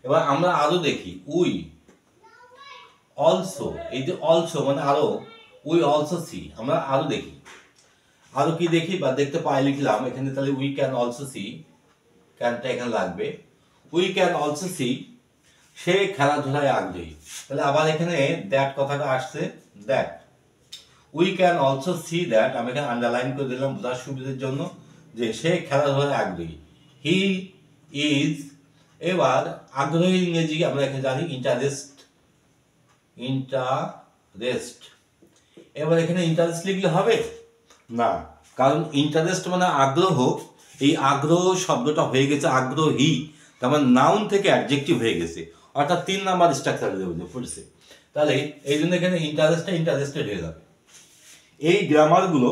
এবার আমরা আরো দেখি, উই অলসো, এই যে অলসো মানে আরো, উই অলসো সি, আমরা আরো দেখি, আরো কি দেখি বা দেখতে পাই লিখলাম এখানে, তাহলে উই ক্যান অলসো সি, ক্যানটা এখানে লাগবে, উই ক্যান অলসো সি, সে খেলাধুলায় আগ্রহী। তাহলে আবার এখানে দ্যাট কথাটা আসছে, that, we can also see that, আমি এখানে আন্ডারলাইন করে দিলাম বোঝার সুবিধার জন্য, যে সে খেলাধুলায় আগ্রহী, হি ইজ। এবার আগ্রহী ইংরেজি আমরা এখানে জানি ইন্টারেস্ট, এবার এখানে ইন্টারেস্ট লিখলে হবে না, কারণ ইন্টারেস্ট মানে আগ্রহ, এই আগ্রহ শব্দটা হয়ে গেছে আগ্রহী, তার মানে নাউন থেকে অ্যাডজেক্টিভ হয়ে গেছে, অর্থাৎ 3 নাম্বার স্ট্রাকচার পড়ছে। তাহলে এই জন্য এখানে ইন্টারেস্টেড হয়ে যাবে। এই গ্রামারগুলো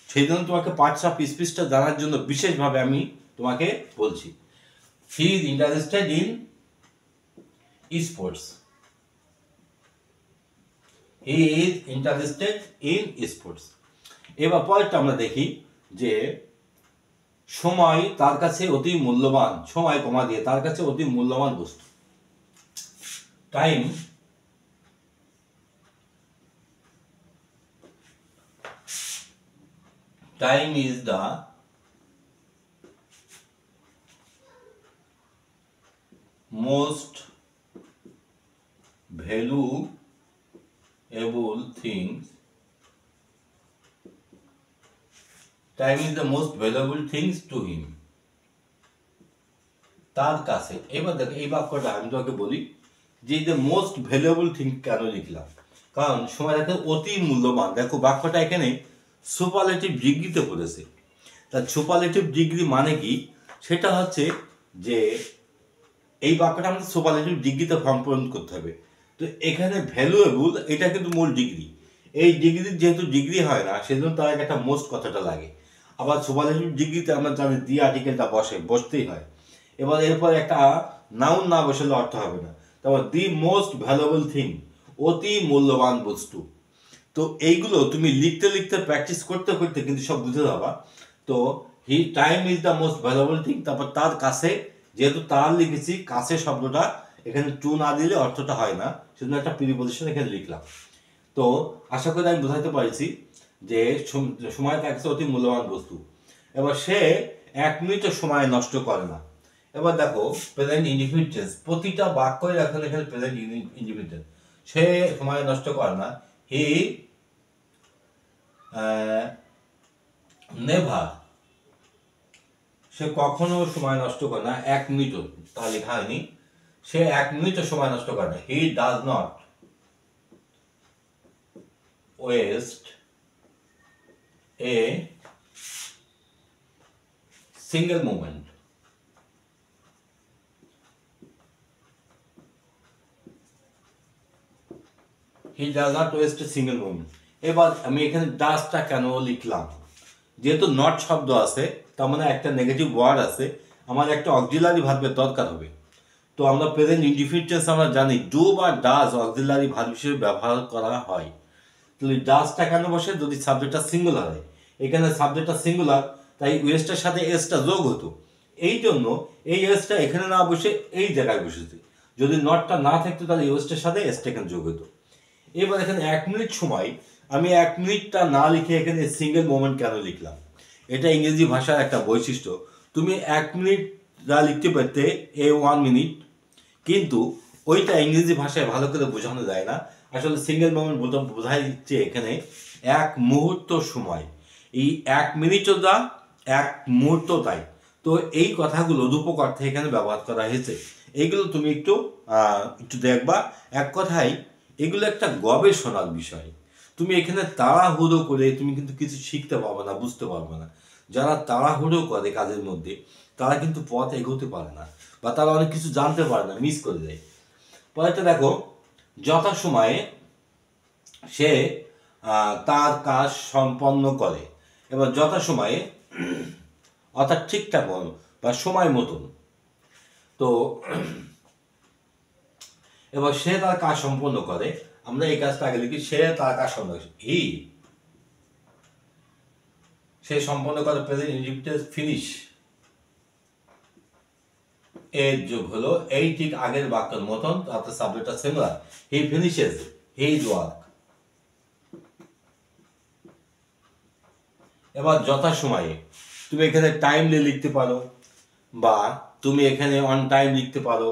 সেই জন্য তোমাকে পাঁচটা পিসটা জানার জন্য বিশেষভাবে আমি তোমাকে বলছি। He is interested in sports, he is interested in sports. এবার পরেরটা আমরা দেখি যে সময় তার কাছে অতি মূল্যবান, সময় কমা দিয়ে তার কাছে অতি মূল্যবান বস্তু, time is the most valuable things, time is the most valuable things to him, তার কাছে। এবার দেখো এই বাক্যটা আমি তোমাকে বলি যে the most valuable thing কেন লিখলাম, কারণ সময় দেখো অতি মূল্যবান। দেখো বাক্যটা এখানে সুপারলেটিভ ডিগ্রিতে পড়েছে, তার সুপারলেটিভ ডিগ্রি মানে কি, সেটা হচ্ছে যে এই বাক্যটা আমাদের সুপারলেটিভ ডিগ্রিতে ফর্ম পূরণ করতে হবে। তো এখানে ভ্যালুয়েবল এটা কিন্তু মূল ডিগ্রি, এই ডিগ্রির যেহেতু ডিগ্রি হয় না সেজন্য তার একটা মোস্ট কথাটা লাগে। আবার সুপারলেটিভ ডিগ্রিতে আমরা জানি দি আর্টিকেলটা বসতেই হয়। এবার এরপর একটা নাউন না বসালে অর্থ হবে না। তারপর দি মোস্ট ভ্যালুয়েবল থিং, অতি মূল্যবান বস্তু। তো এইগুলো তুমি লিখতে লিখতে প্র্যাকটিস করতে করতে কিন্তু সব বুঝে যাবা। তো he time is the most valuable thing, তারপর তার কাছে, যেহেতু তার লিখেছি কাছে শব্দটা এখানে টু না দিলে অর্থটা হয় না, সেজন্য একটা প্রিপজিশন এখানে লিখলাম। তো আশা করি আমি বোঝাতে পারছি যে সময় তার কাছে অতি মূল্যবান বস্তু। এবার সে 1 মিনিটও সময় নষ্ট করে না। এবার দেখো প্রেজেন্ট ইনডিফিনিট, প্রতিটা বাক্যই এখন এখানে প্রেজেন্ট ইনডিফিনিট। সে সময় নষ্ট করে না, হি নেভার, সে কখনো সময় নষ্ট করে না 1 মিনিটও, তা লেখা হয়নি, সে 1 মিনিটও সময় নষ্ট করে না। He does not waste a single moment. He does not waste a single moment. এবার আমি এখানে ডাজটা কেন লিখলাম, যেহেতু নট শব্দ আছে তার মানে একটা নেগেটিভ ওয়ার্ড আছে, আমার একটা অক্সিলারি ভার্বের দরকার হবে। তো আমরা প্রেজেন্ট ইনডিফিনিট টেন্স আমরা জানি ডু বা ডাজ অক্সিলারি ভার্ব হিসেবে ব্যবহার করা হয়। তাহলে ডাজটা কেন বসে, যদি সাবজেক্টটা সিঙ্গুলার হয়, এখানে সাবজেক্টটা সিঙ্গুলার, তাই ওয়েস্টের সাথে এসটা যোগ হতো, এই জন্য এই এসটা এখানে না বসে এই জায়গায় বসেছে। যদি নটটা না থাকতো তাহলে ওয়েস্টের সাথে এসটা এখানে যোগ হতো। এবার এখানে 1 মিনিট সময়, আমি 1 মিনিটটা না লিখে এখানে সিঙ্গেল মোমেন্ট কেন লিখলাম, এটা ইংরেজি ভাষার একটা বৈশিষ্ট্য। তুমি 1 মিনিট যা লিখতে পারতে এ 1 মিনিট, কিন্তু ওইটা ইংরেজি ভাষায় ভালো করে বোঝানো যায় না। আসলে সিঙ্গেল মোমেন্ট বোঝাই দিচ্ছে এখানে 1 মুহূর্ত সময়, এই 1 মিনিটও যা 1 মুহূর্ত তাই। তো এই কথাগুলো রূপক অর্থে এখানে ব্যবহার করা হয়েছে, এইগুলো তুমি একটু দেখবা। এক কথায় এগুলো একটা গবেষণার বিষয়। তুমি এখানে তাড়াহুড়ো করে তুমি কিন্তু কিছু শিখতে পারবে না, বুঝতে পারবে না। যারা তাড়াহুড়ো করে কাজের মধ্যে তারা কিন্তু পথ এগোতে পারে না, বা তারা অনেক কিছু জানতে পারে না, মিস করে দেয়। পরেরটা দেখো, যথাসময়ে সে তার কাজ সম্পন্ন করে। এবার যথাসময়ে অর্থাৎ ঠিকঠাক বা সময় মতন। তো এবার সে তার কাজ সম্পন্ন করে, আমরা এই কাজটা আগে লিখি, সে তার কাজ সম্পন্ন করে, সে সম্পন্ন করে প্রেজেন্ট ইনডিফিনিট ফিনিশ, এর যোগ হলো এই ঠিক আগের বাক্যের মতন, অর্থাৎ সাবজেক্টটা সিমিলার, হি ফিনিশেস হিজ ওয়ার্ক। এবার যথাসময়ে তুমি এখানে টাইমলি লিখতে পারো, বা তুমি এখানে অন টাইম লিখতে পারো,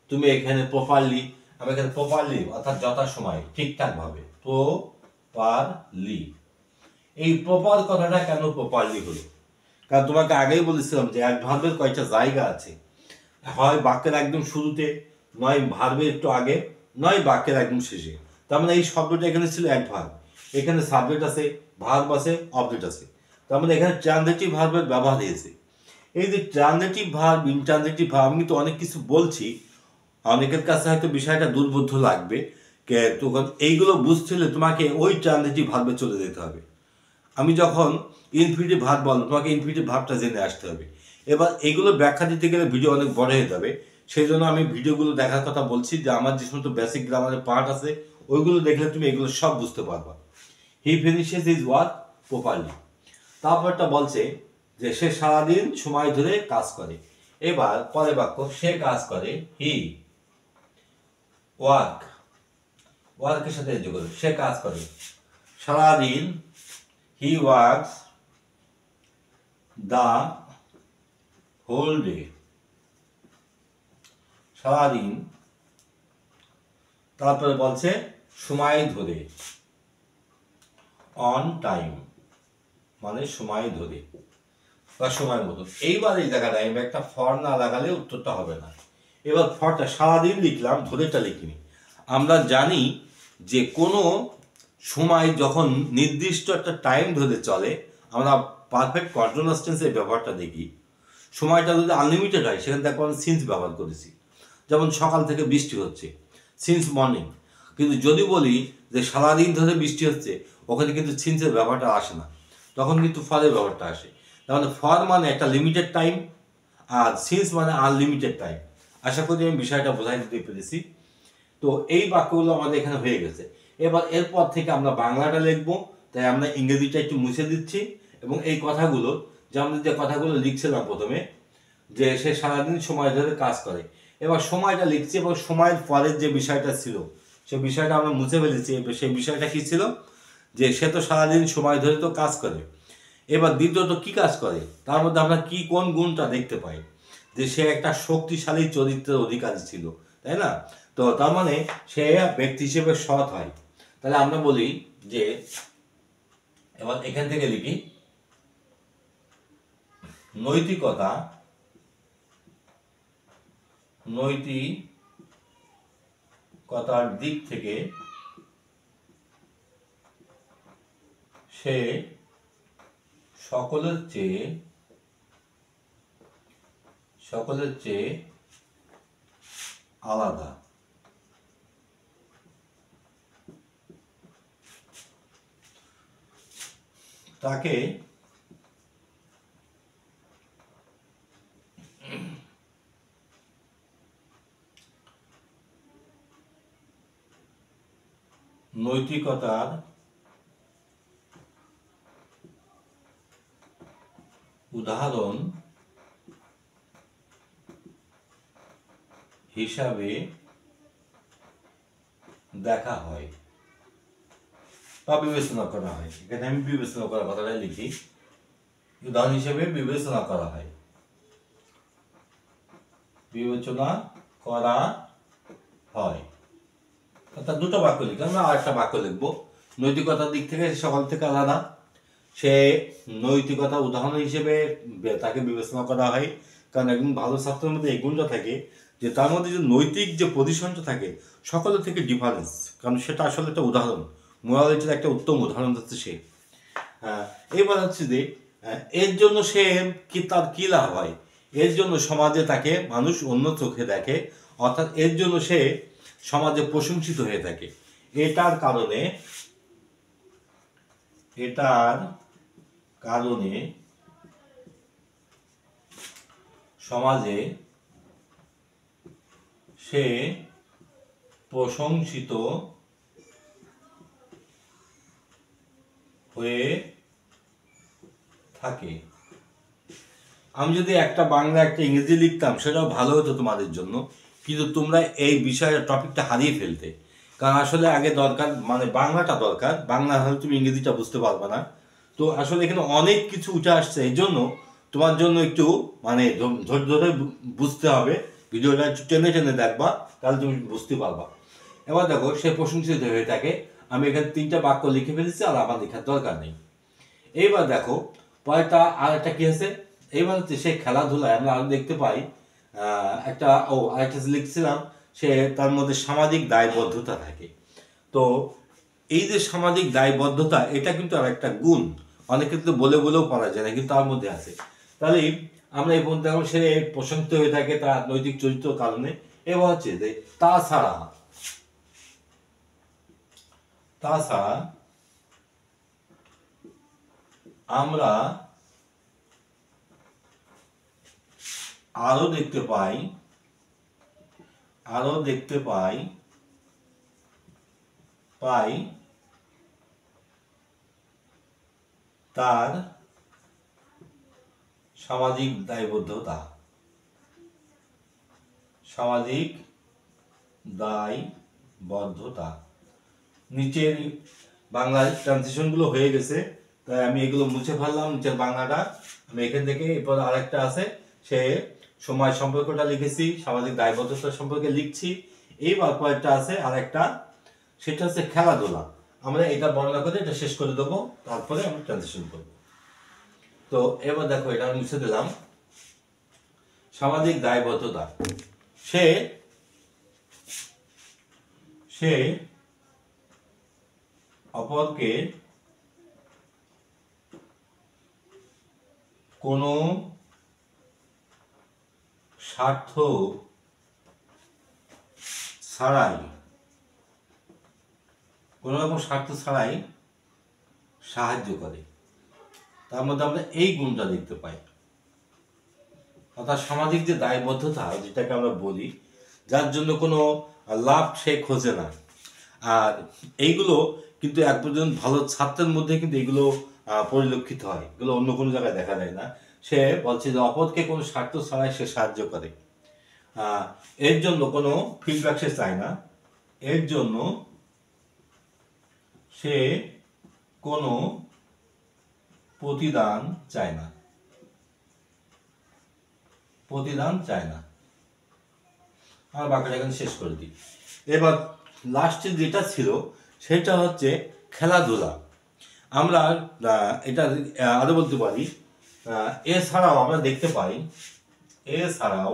তুমি এখানে প্রপারলি, আমি এখানে প্রপারলি অর্থাৎ যথাসময়ে ঠিকঠাকভাবে, প্রপারলি। এই প্রপার কথাটা কেন প্রপারলি হলো, কারণ তোমাকে আগেই বলেছিলাম যে অ্যাডভার্বের কয়টা জায়গা আছে, হয় বাক্যের একদম শুরুতে, নয় ভার্বের একটু আগে, নয় বাক্যের একদম শেষে। তার মানে এই শব্দটা এখানে ছিল অ্যাডভার্ব, এখানে সাবজেক্ট আছে, ভার্ব আছে, অবজেক্ট আছে, তার মানে এখানে ট্রানজিটিভ ভার্বের ব্যবহার হয়েছে। এই যে ট্রানজিটিভ ভার্ব, ইনট্রানজিটিভ ভার্ব, আমি তো অনেক কিছু বলছি, অনেকের কাছে হয়তো বিষয়টা দুর্বোধ্য লাগবে, তখন এইগুলো বুঝতে হলে তোমাকে ওই ট্রানজিটিভ ভার্বে চলে যেতে হবে। আমি যখন ইনফিনিটিভ ভার্ব বলবো, তোমাকে ইনফিনিটিভ ভার্বটা জেনে আসতে হবে। এবার এইগুলো ব্যাখ্যা দিতে গেলে ভিডিও অনেক বড় হয়ে যাবে, সেই জন্য আমি ভিডিওগুলো দেখার কথা বলছি, যে আমার যে সমস্ত বেসিক গ্রামারের পার্ট আছে ওইগুলো দেখলে তুমি এগুলো সব বুঝতে পারবা। হি ফিনিশেস হিজ ওয়ার্ক প্রপারলি। তারপরটা বলছে যে সে সারাদিন সময় ধরে কাজ করে। এবার পরের বাক্য, সে কাজ করে, হি ওয়ার্ক, ওয়ার্কের সাথে যোগ করে, সে কাজ করে সারাদিন, he works the whole day, সারাদিন। তারপরে বলছে সময় ধরে, অন টাইম মানে সময় ধরে বা সময় মতো। এইবার এই জায়গাটা আমি একটা ফর না লাগালে উত্তরটা হবে না। এবার ফরটা সারাদিন লিখলাম, ধরেটা লিখিনি। আমরা জানি যে কোনো সময় যখন নির্দিষ্ট একটা টাইম ধরে চলে, আমরা পারফেক্ট কন্টিনিউয়াস টেন্সের ব্যবহারটা দেখি। সময়টা যদি আনলিমিটেড হয় সেখানে দেখো আমি সিন্স ব্যবহার করেছি, যেমন সকাল থেকে বৃষ্টি হচ্ছে, সিন্স মর্নিং। কিন্তু যদি বলি যে সারাদিন ধরে বৃষ্টি হচ্ছে, ওখানে কিন্তু সিন্সের ব্যবহারটা আসে না, তখন কিন্তু ফরের ব্যবহারটা আসে। তার মানে ফর মানে একটা লিমিটেড টাইম, আর সিন্স মানে আনলিমিটেড টাইম। আশা করি আমি বিষয়টা বোঝাই দিতে পেরেছি। তো এই বাক্যগুলো আমাদের এখানে হয়ে গেছে। এবার এরপর থেকে আমরা বাংলাটা লিখবো, তাই আমরা ইংরেজিটা একটু মুছে দিচ্ছি এবং এই কথাগুলো, যে আমরা যে কথাগুলো লিখছিলাম প্রথমে, যে সে সারাদিন সময় ধরে কাজ করে, এবার সময়টা লিখছি এবং সময়ের পরের যে বিষয়টা ছিল সে বিষয়টা আমরা মুছে ফেলেছি। সেই বিষয়টা কি ছিল, যে সে তো সারাদিন সময় ধরে তো কাজ করে। এবার দ্বিতীয়ত কি কাজ করে, তার মধ্যে আমরা কি কোন গুণটা দেখতে পাই, যে সে একটা শক্তিশালী চরিত্রের অধিকারী ছিল, তাই না? তো তার মানে সে ব্যক্তি হিসেবে সৎ হয়। তাহলে আমরা বলি যে, এবার এখান থেকে লিখি, নৈতিকতা, নৈতিকতার দিক থেকে সে সকলের চেয়ে আলাদা। তাকে নৈতিকতার উদাহরণ হিসাবে দেখা হয় বা বিবেচনা করা হয়। এখানে আমি বিবেচনা করার কথাটাই লিখি, উদাহরণ হিসেবে বিবেচনা করা হয়, বিবেচনা করা হয়। অর্থাৎ দুটো বাক্য লিখি, আমরা আর একটা বাক্য লিখবো, নৈতিকতার দিক থেকে সকল থেকে আলাদা, সে নৈতিকতা উদাহরণ হিসেবে তাকে বিবেচনা করা হয়। কারণ একজন ভালো ছাত্রের মধ্যে এই গুণটা থাকে যে তার মধ্যে যে নৈতিক যে পজিশনটা থাকে সকলের থেকে ডিফারেন্স, কারণ সেটা আসলে একটা উদাহরণ, মোরালিটির একটা উত্তম উদাহরণ হচ্ছে সে। এবার হচ্ছে যে এর জন্য সে তার কি লাভ হয়, এর জন্য সমাজে তাকে মানুষ অন্য চোখে দেখে, অর্থাৎ এর জন্য সে সমাজে প্রশংসিত হয়ে থাকে। এটার কারণে সমাজে সে প্রশংসিত হয়ে থাকে। আমি যদি একটা বাংলা একটা ইংরেজি লিখতাম সেটাও ভালো হতো তোমাদের জন্য, কিন্তু তোমরা এই বিষয়ের টপিকটা হারিয়ে ফেলতে। কারণ আসলে আগে দরকার মানে বাংলাটা দরকার, বাংলা হলে তুমি ইংরেজিটা বুঝতে পারবে না। তো আসলে এখানে অনেক কিছু উঠে আসছে, এই জন্য তোমার জন্য একটু মানে ধৈর্য ধরে বুঝতে হবে, ভিডিওটা একটু টেনে টেনে দেখবা, তাহলে তুমি বুঝতে পারবা। এবার দেখো, সে প্রশংসিত হয়ে থাকে, আমি এখানে 3টা বাক্য লিখে ফেলেছি, আর আমার লেখার দরকার নেই। এইবার দেখো পরেরটা, আর একটা কি আছে, এইবার হচ্ছে সে খেলাধুলায় আমরা আরো দেখতে পাই আরেকটা লিখছিলাম, সে তার মধ্যে সামাজিক দায়বদ্ধতা থাকে। তো এই যে সামাজিক দায়বদ্ধতা, এটা কিন্তু আর একটা গুণ, অনেক ক্ষেত্রে বলেও পারা যায় না, কিন্তু তার মধ্যে আছে। তাহলে আমরা এই বলতে এখন সে প্রশংসিত হয়ে থাকে তার নৈতিক চরিত্রের কারণে। এবার হচ্ছে যে তাছাড়া আমরা আরো দেখতে পাই তার সামাজিক দায়বদ্ধতা, নিচের বাংলার ট্রান্সলেশন গুলো হয়ে গেছে, তাই আমি এগুলো মুছে ফেললাম নিচের বাংলাটা। আমি এখান থেকে এরপর আরেকটা আছে, সে সময় সম্পর্কটা লিখেছি, সামাজিক দায়বদ্ধতা সম্পর্কে লিখছি। এইবার কয়েকটা আছে আরেকটা, সেটা হচ্ছে খেলাধুলা। আমরা এটা বর্ণনা করে এটা শেষ করে দেবো, তারপরে আমরা ট্রান্সলেশন করব। তো এবার দেখো, এটা আমি মুছে দিলাম। সামাজিক দায়বদ্ধতা, সে অপরকে কোনো স্বার্থ ছাড়াই, কোনো রকম স্বার্থ ছাড়াই সাহায্য করে। তার মধ্যে আমরা এই গুণটা দেখতে পাই। অর্থাৎ সামাজিক যে দায়বদ্ধতা যেটাকে আমরা বলি, যার জন্য কোনো লাভ সে খোঁজে না। আর এইগুলো কিন্তু এক পর্যন্ত ভালো ছাত্রের মধ্যে কিন্তু এগুলো পরিলক্ষিত হয়, এগুলো অন্য কোনো জায়গায় দেখা যায় না। সে বলছে যে অপরকে কোনো স্বার্থ ছাড়াই সে সাহায্য করে, এর জন্য কোনো ফিডব্যাক সে চায় না, এর জন্য সে কোনো প্রতিদান চায় না, প্রতিদান চায় না। আর বাকিটা এখানে শেষ করে দিই। এবার লাস্টে যেটা ছিল সেটা হচ্ছে খেলাধুলা। আমরা এটা আরো বলতে পারি, এছাড়াও আমরা দেখতে পাই, এছাড়াও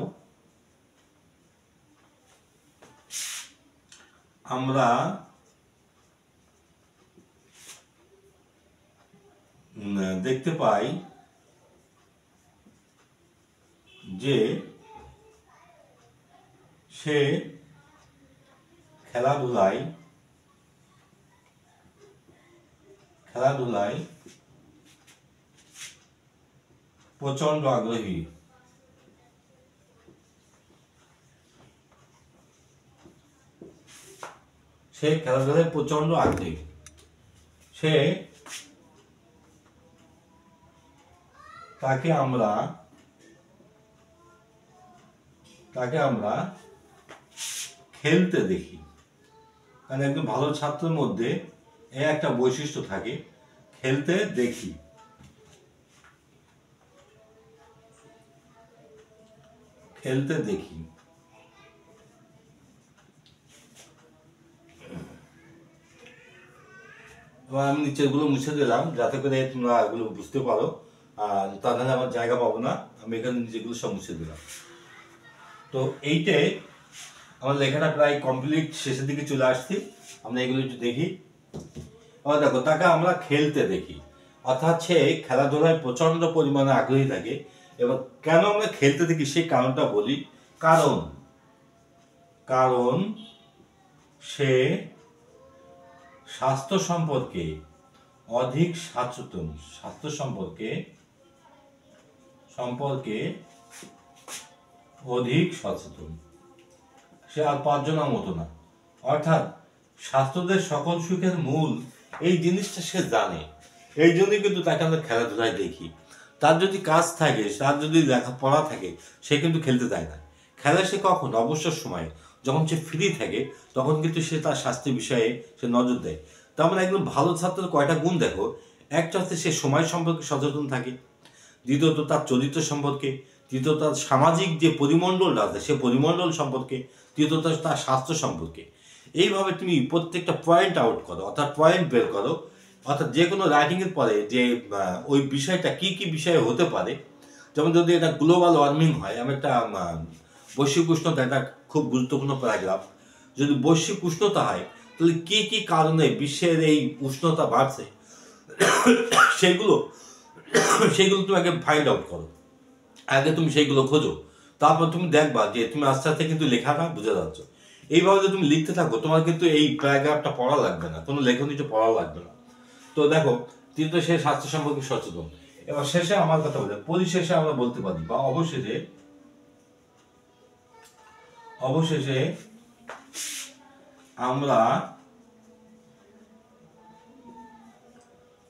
আমরা দেখতে পাই যে সে খেলাধুলায় প্রচন্ড আগ্রহী। সে খেলাধুলায় প্রচন্ড আগ্রহী। সে তাকে আমরা খেলতে দেখি। কারণ একজন ভালো ছাত্রের মধ্যে এই একটা বৈশিষ্ট্য থাকে, খেলতে দেখি। খেলতে দেখি। এবার আমি নিচেরগুলো মুছে দিলাম যাতে করে তোমরা এগুলো বুঝতে পারো, আর তাহলে আমার জায়গা পাবো না, আমি এখানে নিচেগুলো সব মুছে দিলাম। তো এইটাই আমার লেখাটা প্রায় কমপ্লিট শেষের দিকে চলে আসছি। আমরা এগুলো একটু দেখি। আবার দেখো, তাকে আমরা খেলতে দেখি, অর্থাৎ সে খেলাধুলায় প্রচন্ড পরিমাণে আগ্রহী থাকে। এবার কেন আমরা খেলতে দেখি সেই কারণটা বলি। কারণ সে স্বাস্থ্য সম্পর্কে অধিক সচেতন, স্বাস্থ্য সম্পর্কে অধিক সচেতন। সে আর পাঁচজনের মতো না, অর্থাৎ স্বাস্থ্যদের সকল সুখের মূল এই জিনিসটা সে জানে। এই জন্যই কিন্তু তাকে আমরা খেলাধুলায় দেখি। তার যদি কাজ থাকে, তার যদি লেখাপড়া থাকে, সে কিন্তু খেলতে চায় না। খেলা সে কখন? অবসর সময়ে, যখন সে ফ্রি থাকে তখন কিন্তু সে তার স্বাস্থ্য বিষয়ে সে নজর দেয়। তার মানে একদম ভালো ছাত্রের কয়টা গুণ দেখো। একটা হচ্ছে সে সময় সম্পর্কে সচেতন থাকে, দ্বিতীয়ত তার চরিত্র সম্পর্কে, তৃতীয়ত তার সামাজিক যে পরিমণ্ডলটা আছে সে পরিমণ্ডল সম্পর্কে, তৃতীয়ত তার স্বাস্থ্য সম্পর্কে। এইভাবে তুমি প্রত্যেকটা পয়েন্ট আউট করো, অর্থাৎ পয়েন্ট বের করো। অর্থাৎ যে কোনো রাইটিংয়ের পরে যে ওই বিষয়টা কি কি বিষয়ে হতে পারে। যেমন যদি এটা গ্লোবাল ওয়ার্মিং হয়, আমি একটা বৈশ্বিক উষ্ণতা, এটা খুব গুরুত্বপূর্ণ প্যারাগ্রাফ। যদি বৈশ্বিক উষ্ণতা হয় তাহলে কি কি কারণে বিশ্বের এই উষ্ণতা বাড়ছে সেগুলো তুমি আগে ফাইন্ড আউট করো, আগে তুমি সেইগুলো খোঁজো। তারপর তুমি দেখবা যে তুমি আস্তে আস্তে কিন্তু লেখাটা বুঝে যাচ্ছ। এইভাবে যদি তুমি লিখতে থাকো তোমার কিন্তু এই প্যারাগ্রাফটা পড়া লাগবে না, কোনো লেখনীটা পড়া লাগবে না। তো দেখো, তৃতীয় সে স্বাস্থ্য সম্পর্কে সচেতন। এবার শেষে আমার কথা বলে, পরিশেষে আমরা বলতে পারি বা অবশেষে আমরা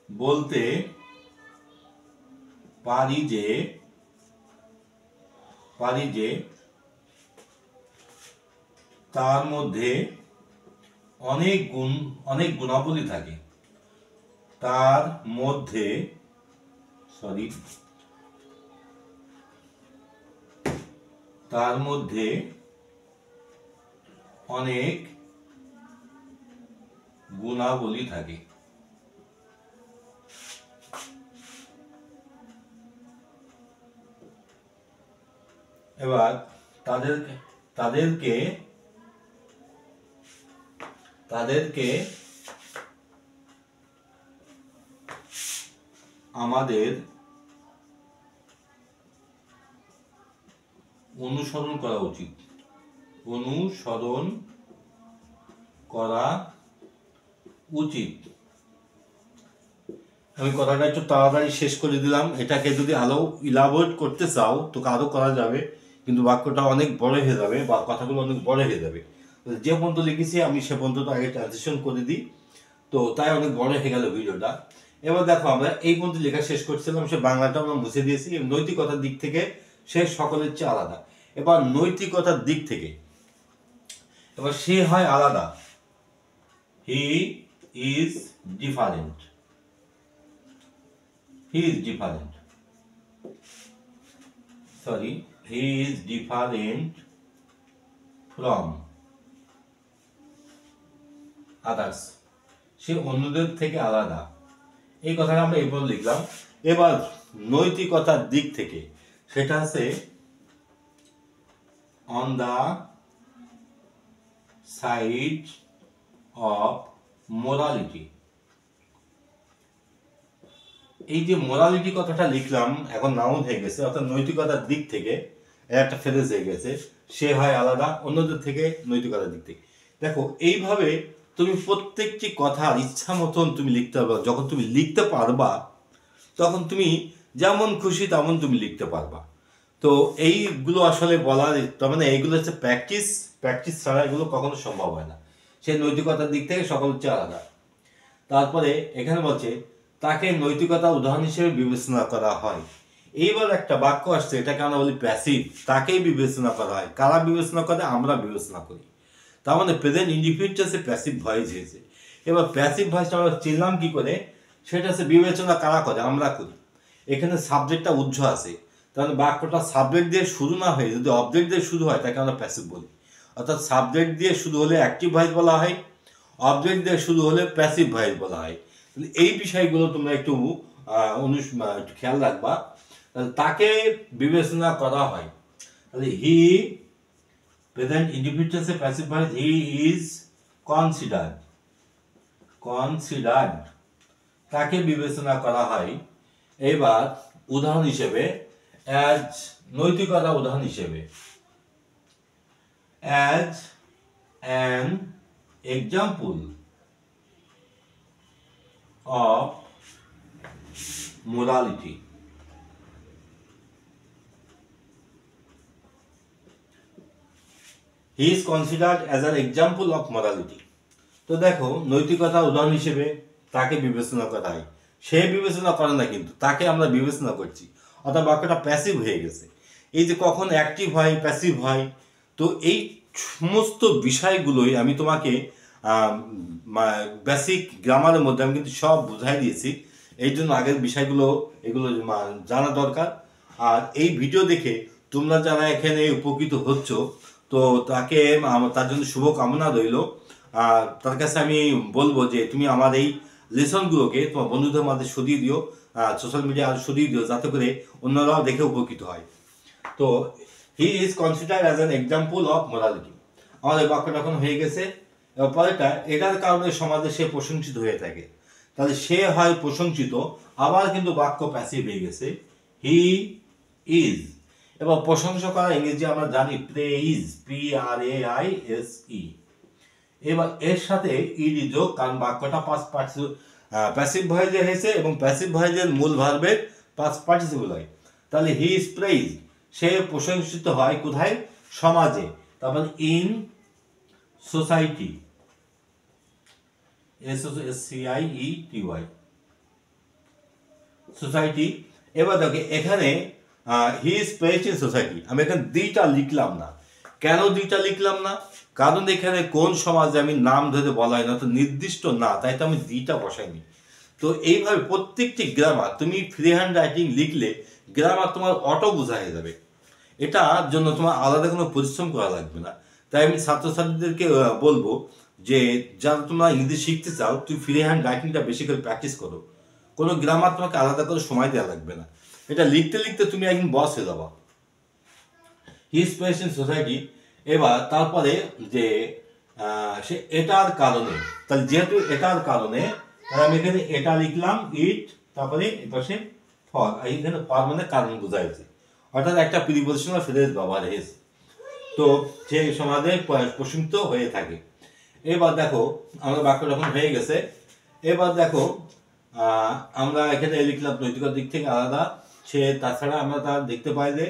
বলতে পারি যে তার মধ্যে অনেক গুণাবলী থাকে। তার মধ্যে অনেক গুণাবলী থাকে। এবার তাদেরকে আমাদের অনুসরণ করা উচিত। আমি কথাটা একটু তাড়াতাড়ি শেষ করে দিলাম। এটাকে যদি আরো ইলাবোরেট করতে চাও তো আরো করা যাবে, কিন্তু বাক্যটা অনেক বড় হয়ে যাবে বা কথাগুলো অনেক বড় হয়ে যাবে। যে পর্যন্ত লিখেছি আমি সে পর্যন্ত আগে ট্রানজিশন করে দিই, তো তাই অনেক বড় হয়ে গেল ভিডিওটা। এবার দেখো আমরা এই পর্যন্ত লেখা শেষ করছিলাম, সে বাংলাটা আমরা মুছে দিয়েছি। নৈতিকতার দিক থেকে সে সকলের চেয়ে আলাদা। এবার নৈতিকতার দিক থেকে এবার সে হয় আলাদা, he is different, he is different, sorry, he is different from others, সে অন্যদের থেকে আলাদা। এই কথাটা আমরা এরপর লিখলাম। এবার নৈতিকতার দিক থেকে সেটা আছে on the side of morality. এই যে মোরালিটি কথাটা লিখলাম এখন নাউন হয়ে গেছে, অর্থাৎ নৈতিকতার দিক থেকে একটা ফ্রেজ হয়ে গেছে, সে হয় আলাদা অন্যদের থেকে নৈতিকতার দিক থেকে। দেখো এইভাবে তুমি প্রত্যেকটি কথার ইচ্ছা মতন তুমি লিখতে পারবা। যখন তুমি লিখতে পারবা তখন তুমি যেমন খুশি তেমন তুমি লিখতে পারবা। তো এইগুলো আসলে বলার, তার মানে এইগুলো হচ্ছে প্র্যাকটিস, প্র্যাকটিস ছাড়া এগুলো কখনো সম্ভব হয় না। সে নৈতিকতার দিক থেকে সকল হচ্ছে আলাদা। তারপরে এখানে বলছে তাকে নৈতিকতা উদাহরণ হিসেবে বিবেচনা করা হয়। এইবার একটা বাক্য আসছে, এটাকে আমরা বলি প্যাসিভ। তাকেই বিবেচনা করা হয়। কারা বিবেচনা করে? আমরা বিবেচনা করি। তার মানে প্রেজেন্ট ইনডিফিনিটে প্যাসিভ ভয়েস হয়েছে। এবার প্যাসিভ ভয়েসটা আমরা চিনলাম কি করে? সেটা হচ্ছে বিবেচনা কারা করে? আমরা করি। এখানে সাবজেক্টটা উজ্জ আছে, তাহলে বাক্যটা সাবজেক্ট দিয়ে শুরু না হয়ে যদি অবজেক্ট দিয়ে শুরু হয় তাকে আমরা প্যাসিভ বলি। অর্থাৎ সাবজেক্ট দিয়ে শুরু হলে অ্যাক্টিভ ভয়েস বলা হয়, অবজেক্ট দিয়ে শুরু হলে প্যাসিভ ভয়েস বলা হয়। এই বিষয়গুলো তোমরা একটু একটু খেয়াল রাখবা। তাহলে তাকে বিবেচনা করা হয়, তাহলে হি প্রেজেন্ট ইন্ডিফিনিটে passive voice, he is considered, considered, তাকে বিবেচনা করা হয়। এবার উদাহরণ হিসেবে অ্যাজ, নৈতিকতা উদাহরণ হিসেবে as an example of morality. He is considered as an example of morality. তো দেখো নৈতিকতা উদাহরণ হিসেবে তাকে বিবেচনা করা হয়, সে বিবেচনা করে না কিন্তু তাকে আমরা বিবেচনা করছি, অর্থাৎ বাক্যটা প্যাসিভ হয়ে গেছে। এই যে কখন অ্যাক্টিভ হয় প্যাসিভ হয়, তো এই সমস্ত বিষয়গুলোই আমি তোমাকে বেসিক গ্রামারের মধ্যে আমি কিন্তু সব বুঝাই দিয়েছি। এই জন্য আগের বিষয়গুলো এগুলো জানা দরকার। আর এই ভিডিও দেখে তোমরা যারা এখানে উপকৃত হচ্ছ, তো তাকে তার জন্য শুভকামনা রইল। তার কাছে আমি বলবো যে তুমি আমার এই লেসনগুলোকে তোমার বন্ধুদের মাঝে সরিয়ে দিও, সোশ্যাল মিডিয়া আর সরিয়ে দিও, যাতে করে অন্যরাও দেখে উপকৃত হয়। তো হি is considered as an example of morality. আমাদের বাক্যটা এখন হয়ে গেছে। পরেরটা, এটার কারণে সমাজে সে প্রশংসিত হয়ে থাকে। তাহলে সে হয় প্রশংসিত, আবার কিন্তু বাক্য প্যাসিভ হয়ে গেছে, হি ইজ। এবার প্রশংসা করা ইংরেজি আমরা জানি প্রেইজ, PRAISE। এবার এর সাথে ইডি যোগ, কারণ বাক্যটা পাস্ট প্যাসিভ ভয়েসে হয়েছে এবং প্যাসিভ ভয়েসের মূল ভার্বের পাস্ট পার্টিসিপল হয়। তাহলে হি ইজ প্রেইজ, সে প্রশংসিত হয় কোথায়? সমাজে। তারপর ইন সোসাইটি, SOCIETY, সোসাইটি। এবার দেখো এখানে হি ইজ প্রেইজড ইন সোসাইটি, আমি এখানে দুইটা লিখলাম না। কেন দুইটা লিখলাম না? কারণ এখানে কোন সমাজে আমি নাম ধরে বলা হয় না, তো নির্দিষ্ট না, তাই তো আমি দুইটা বসাইনি। তো এইভাবে প্রত্যেকটি গ্রামার তুমি ফ্রি হ্যান্ড রাইটিং লিখলে গ্রামার তোমার অটো বোঝা হয়ে যাবে। এটার জন্য তোমার আলাদা কোনো পরিশ্রম করা লাগবে না। তাই আমি ছাত্রছাত্রীদেরকে বলবো যে যারা তোমরা ইংরেজি শিখতে চাও, তুমি ফ্রি হ্যান্ড রাইটিংটা বেশি করে প্র্যাকটিস করো। কোনো গ্রামার তোমাকে আলাদা করে সময় দেওয়া লাগবে না, এটা লিখতে লিখতে তুমি একদিন বস হয়ে যাবা। He is present in society. এবার তারপরে যে সে এটার কারণে, তাহলে যেহেতু এটার কারণে তাহলে আমি এখানে এটা লিখলাম ইট, তারপরে এপাশে ফর, এইখানে ফর মানে কারণ বোঝাইছে, অর্থাৎ একটা প্রিপোজিশনাল ফ্রেজ ব্যবহার হয়েছে। তো সে সমাজে প্রশংসিত হয়ে থাকে। এবার দেখো আমাদের বাক্য যখন হয়ে গেছে, এবার দেখো আমরা এখানে লিখলাম নৈতিকতার দিক থেকে আলাদা, সে তাছাড়া আমরা তার দেখতে পাই যে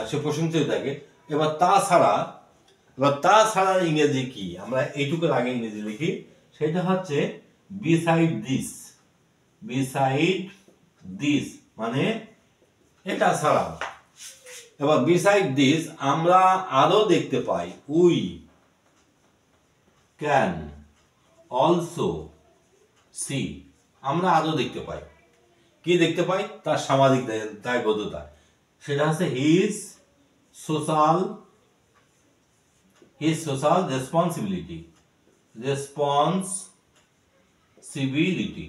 সে প্রশংসিত থাকে। এবার তাছাড়া ইংরেজি কি, আমরা এইটুকুর আগে ইংরেজি লিখি, সেটা হচ্ছে বিসাইড দিস। বিসাইড দিস মানে এটা ছাড়া। এবার বিসাইড দিস আমরা আরো দেখতে পাই, উই ক্যান অলসো সি। আমরা আরো দেখতে পাই, কি দেখতে পাই, তার সামাজিক দায়বদ্ধতা, সেটা হচ্ছে হিজ সোশ্যাল রেসপন্সিবিলিটি।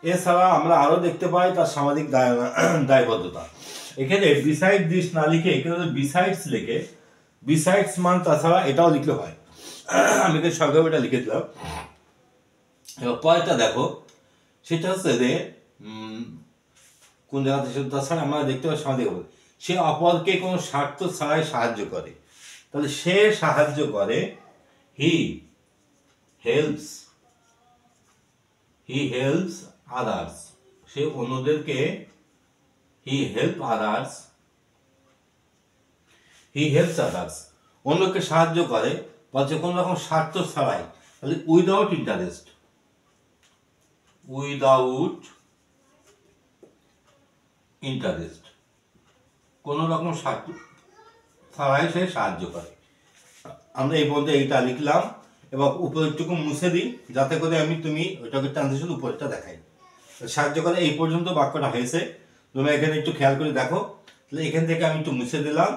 এছাড়া আমরা আরো দেখতে পাই তার সামাজিক দায়বদ্ধতা। এখানে বিসাইড দিস না লিখে এখানে বিসাইডস লিখে, বিসাইডস মান তাছাড়া এটাও লিখলে হয়। আমি এখানে সরকার এটা লিখে দিলাম। এবার পরেরটা দেখো, সেটা হচ্ছে যে কোন জায়গাতে, তাছাড়া আমরা দেখতে পাই সামাজিক, সে অপরকে কোনো স্বার্থ ছাড়াই সাহায্য করে। তাহলে সে সাহায্য করে, হি হেল্পস আদার্স। সে অন্যদেরকে, হি হেল্পস আদার্স, অন্যকে সাহায্য করে বলছে কোনো রকম স্বার্থ ছাড়াই। তাহলে উইদাউট ইন্টারেস্ট, কোনো রকম স্বার্থ ছাড়াই সে সাহায্য করে। আমরা এই পর্যন্ত এইটা লিখলাম এবং উপরেরটুকু মুছে দিই, যাতে করে তুমি ওইটাকে ট্রানজিশন উপরেরটা দেখাই। সাহায্য করে এই পর্যন্ত বাক্যটা হয়েছে, তোমরা এখানে একটু খেয়াল করে দেখো। তাহলে এখান থেকে আমি একটু মুছে দিলাম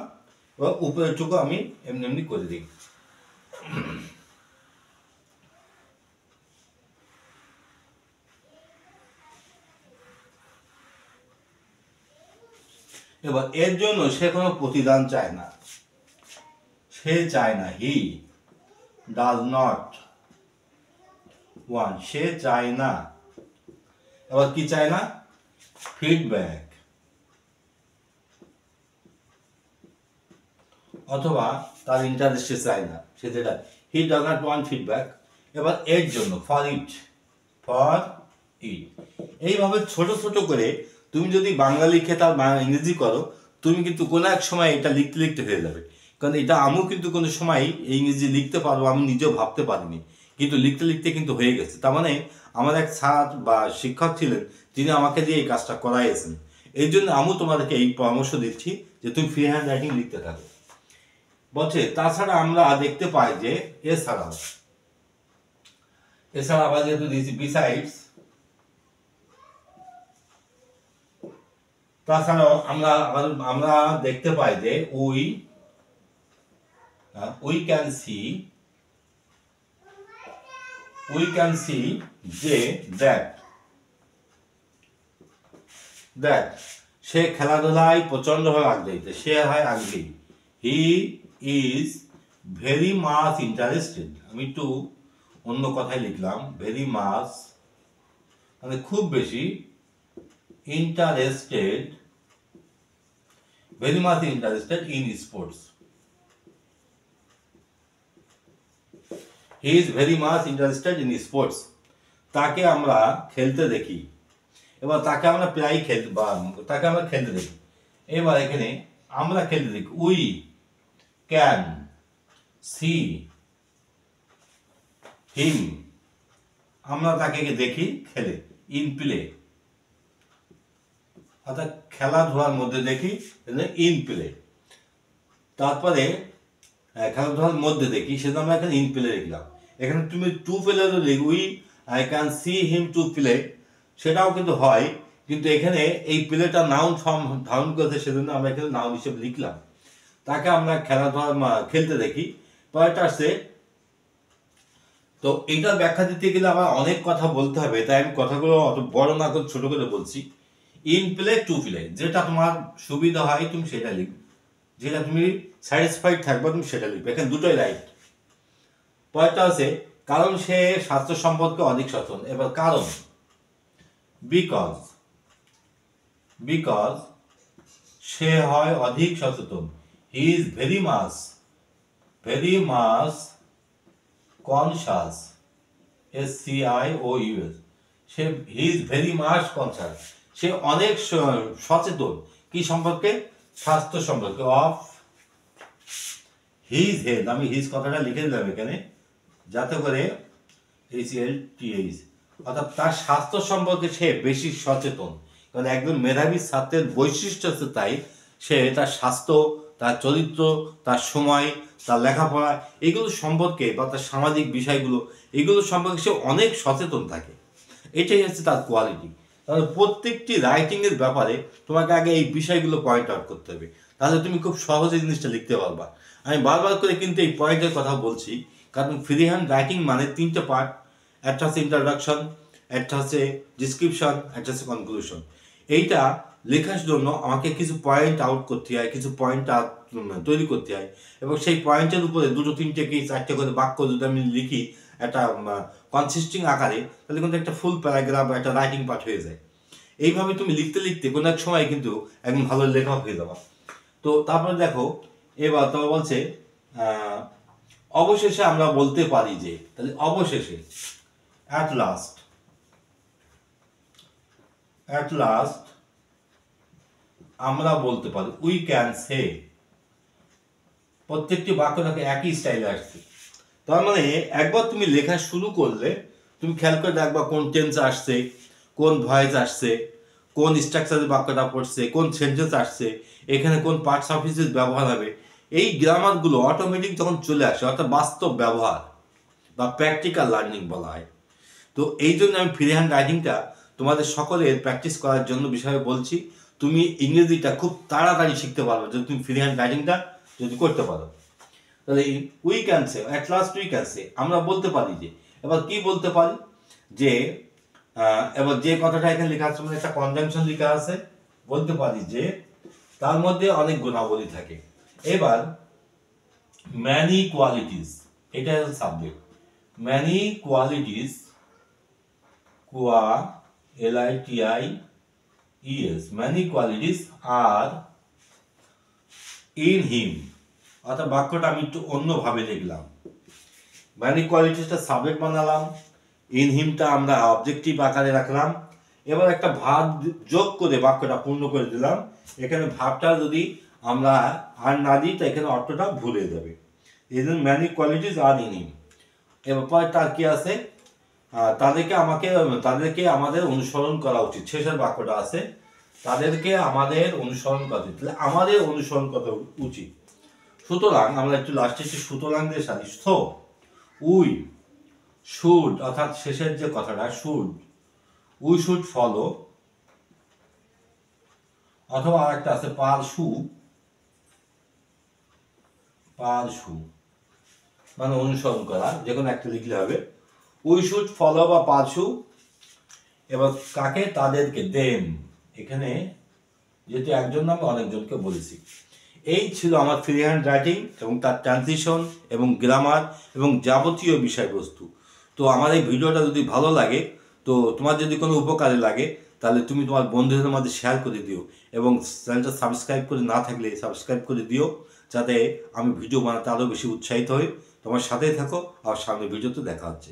এবং উপরেরটুকু আমি এমনি করে দিই। এবার এর জন্য সে কোনো প্রতিদান চায় না, হি ডাজ নট ওয়ান্ট, সে চায় না। এবার কি চায় না, ফিডব্যাক, অথবা তার ইন্টারেস্টে চায় না, সে যেটা, he does not want feedback. এবার এর জন্য, ফর ইট। এইভাবে ছোট ছোট করে তুমি যদি বাংলা লিখে তার ইংরেজি করো, তুমি কিন্তু কোনো এক সময় এটা লিখতে লিখতে হয়ে যাবে। কারণ এটা আমিও কিন্তু কোনো সময় এই ইংরেজি লিখতে পারবো আমি নিজেও ভাবতে পারিনি, কিন্তু লিখতে লিখতে কিন্তু হয়ে গেছে। তার মানে আমার এক স্যার বা শিক্ষক ছিলেন, যিনি আমাকে দিয়ে এই কাজটা করাইয়েছেন। এই জন্য আমিও তোমাদেরকে এই পরামর্শ দিচ্ছি যে তুমি ফ্রি হ্যান্ড রাইটিং লিখতে থাকো। বলছে তাছাড়া আমরা দেখতে পাই যে এছাড়া আবার যেহেতু দিয়েছি বিসাইডস, তাছাড়াও আমরা দেখতে পাই যে উই ক্যান সি যে দ্যাট সে খেলাধুলায় প্রচন্ড ভাবে আগ্রহী, সে হয় আগ্রহী। হি ইজ ভেরি মাচ ইন্টারেস্টেড। আমি একটু অন্য কথায় লিখলাম, ভেরি মাচ মানে খুব বেশি, interested in sports. He is very much interested in sports. তাকে আমরা খেলতে দেখি। এবার তাকে আমরা প্রায় খেলতে দেখি। এবার এখানে আমরা খেলতে দেখি, উই ক্যান সি হিম, আমরা তাকে দেখি খেলে, ইন প্লে, অর্থাৎ খেলাধুলার মধ্যে দেখি, ইন প্লে। তারপরে খেলাধুলার মধ্যে দেখি, সেটা আমরা এখানে ইন প্লে লিখলাম। এখানে তুমি to play we I can see him to play, সেটাও কিন্তু হয়, কিন্তু এখানে এই প্লেটা নাউন ফর্ম ধারণ করেছে, সেজন্য আমরা এখানে নাউন হিসেবে লিখলাম। তাকে আমরা খেলতে দেখি। পরেরটা আসছে, তো এইটার ব্যাখ্যা দিতে গেলে আমার অনেক কথা বলতে হবে, তাই আমি কথাগুলো অত বড় না করে ছোট করে বলছি। ইন প্লে, টু প্লে, যেটা তোমার সুবিধা হয় তুমি সেটা লিখবে, যেটা তুমি স্যাটিসফাইড থাকবে তুমি সেটা লিখবে। এখানে দুটোই রাইট। পরেরটা আছে, কারণ সে স্বাস্থ্য সম্পর্কে অধিক সচেতন। এবার কারণ, বিকজ সে হয় অধিক সচেতন। He is very much conscious SCIOUS, সে he is very much concern, সে অনেক সচেতন কি সম্পর্কে, স্বাস্থ্য সম্পর্কে, অফ হিজ হেলথ। আমি হিজ কথাটা লিখে দিলাম এখানে যাতে করে HLTH, অর্থাৎ তার স্বাস্থ্য সম্পর্কে সে বেশি সচেতন। কারণ একজন মেধাবী ছাত্রের বৈশিষ্ট্য হচ্ছে তাই, সে তার স্বাস্থ্য, তার চরিত্র, তার সময়, তার লেখাপড়া এগুলো সম্পর্কে বা তার সামাজিক বিষয়গুলো এগুলো সম্পর্কে সে অনেক সচেতন থাকে। এটাই হচ্ছে তার কোয়ালিটি। তাহলে প্রত্যেকটি রাইটিংয়ের ব্যাপারে তোমাকে আগে এই বিষয়গুলো পয়েন্ট আউট করতে হবে, তাহলে তুমি খুব সহজে জিনিসটা লিখতে পারবা। আমি বারবার করে কিন্তু এই পয়েন্টের কথা বলছি, কারণ ফ্রি হ্যান্ড রাইটিং মানে তিনটে পার্ট, একটা হচ্ছে ইন্ট্রোডাকশন, একটা হচ্ছে ডিসক্রিপশন, একটা হচ্ছে কনক্লুশন। এইটা লেখার জন্য আমাকে কিছু পয়েন্ট আউট করতে হয়, কিছু পয়েন্ট তৈরি করতে হয়, এবং সেই পয়েন্টের উপরে দুটো তিনটে কি চারটে করে বাক্য যদি আমি লিখি একটা কনসিস্টিং আকারে, তাহলে কিন্তু একটা ফুল প্যারাগ্রাফ বা একটা রাইটিং পার্ট হয়ে যায়। এইভাবে তুমি লিখতে লিখতে কোনো এক সময় কিন্তু একদম ভালো লেখক হয়ে যাবা। তো তারপরে দেখো, এবার তো বলছে অবশেষে আমরা বলতে পারি যে, তাহলে অবশেষে অ্যাট লাস্ট আমরা বলতে পারি, উই ক্যান সে। প্রত্যেকটি বাক্য দেখো একই স্টাইলে আসছে। তার মানে একবার তুমি লেখা শুরু করলে তুমি খেয়াল করে দেখবা কোন টেন্স আসছে, কোন ভয়েস আসছে, কোন স্ট্রাকচারের বাক্যটা পড়ছে, কোন সেন্টেন্স আসছে, এখানে কোন পার্টস অফ স্পিচ ব্যবহার হবে। এই গ্রামারগুলো অটোমেটিক যখন চলে আসে, অর্থাৎ বাস্তব ব্যবহার বা প্র্যাকটিক্যাল লার্নিং বলা হয়। তো এই জন্য আমি ফ্রি হ্যান্ড রাইটিংটা তোমাদের সকলের প্র্যাকটিস করার জন্য বিষয়ে বলছি। তুমি ইংরেজিটা খুব তাড়াতাড়ি শিখতে পারবে যদি তুমি ফ্রি হ্যান্ড রাইটিংটা যদি করতে পারো। তাহলে we can say, at last we can say, আমরা বলতে পারি যে। এবার কি বলতে পারি যে, এবার যে কথাটা এখানে লেখা আছে মানে একটা কনজাংশন লেখা আছে, বলতে পারি যে তার মধ্যে অনেক গুণাবলী থাকে। এবার ম্যানি কোয়ালিটিস, এটা হচ্ছে subject. Many qualities, LITIES, many qualities are in him, অর্থাৎ বাক্যটা আমি একটু অন্যভাবে লিখলাম। ম্যানি কোয়ালিটিসটা সাবজেক্ট বানালাম, ইন হিমটা আমরা অবজেক্টিভ আকারে রাখলাম। এবার একটা ভাব যোগ করে বাক্যটা পূর্ণ করে দিলাম। এখানে ভাবটা যদি আমরা আর না দিই তো এখানে অর্থটা ভুলে যাবে। এই জন্য many qualities are in him. এবার পরে তার কি আছে, তাদেরকে আমাদের অনুসরণ করা উচিত। শেষের বাক্যটা আছে, তাদেরকে আমাদের অনুসরণ করা উচিত। তাহলে আমাদের অনুসরণ করা উচিত। সুতরাং আমরা একটু লাস্টে একটু সুতরাং দিয়ে সারি। সো উই শুড, অর্থাৎ শেষের যে কথাটা শুড, উই শুড ফলো, অথবা আরেকটা আছে পারসু মানে অনুসরণ করা, যে কোনো একটা লিখলে হবে। উই শুড ফলো বা পারসু। এবার কাকে, তাদেরকে, দেম, এখানে যেহেতু একজন নামে অনেকজনকে বলেছি। এই ছিল আমার ফ্রি হ্যান্ড রাইটিং এবং তার ট্রানজিশন এবং গ্রামার এবং যাবতীয় বিষয়বস্তু। তো আমার এই ভিডিওটা যদি ভালো লাগে, তো তোমার যদি কোনো উপকারে লাগে, তাহলে তুমি তোমার বন্ধুদের মধ্যে শেয়ার করে দিও, এবং চ্যানেলটা সাবস্ক্রাইব করে না থাকলে সাবস্ক্রাইব করে দিও, যাতে আমি ভিডিও বানাতে আরও বেশি উৎসাহিত হই। তোমার সাথেই থাকো, আর সামনে ভিডিওতে দেখা হচ্ছে।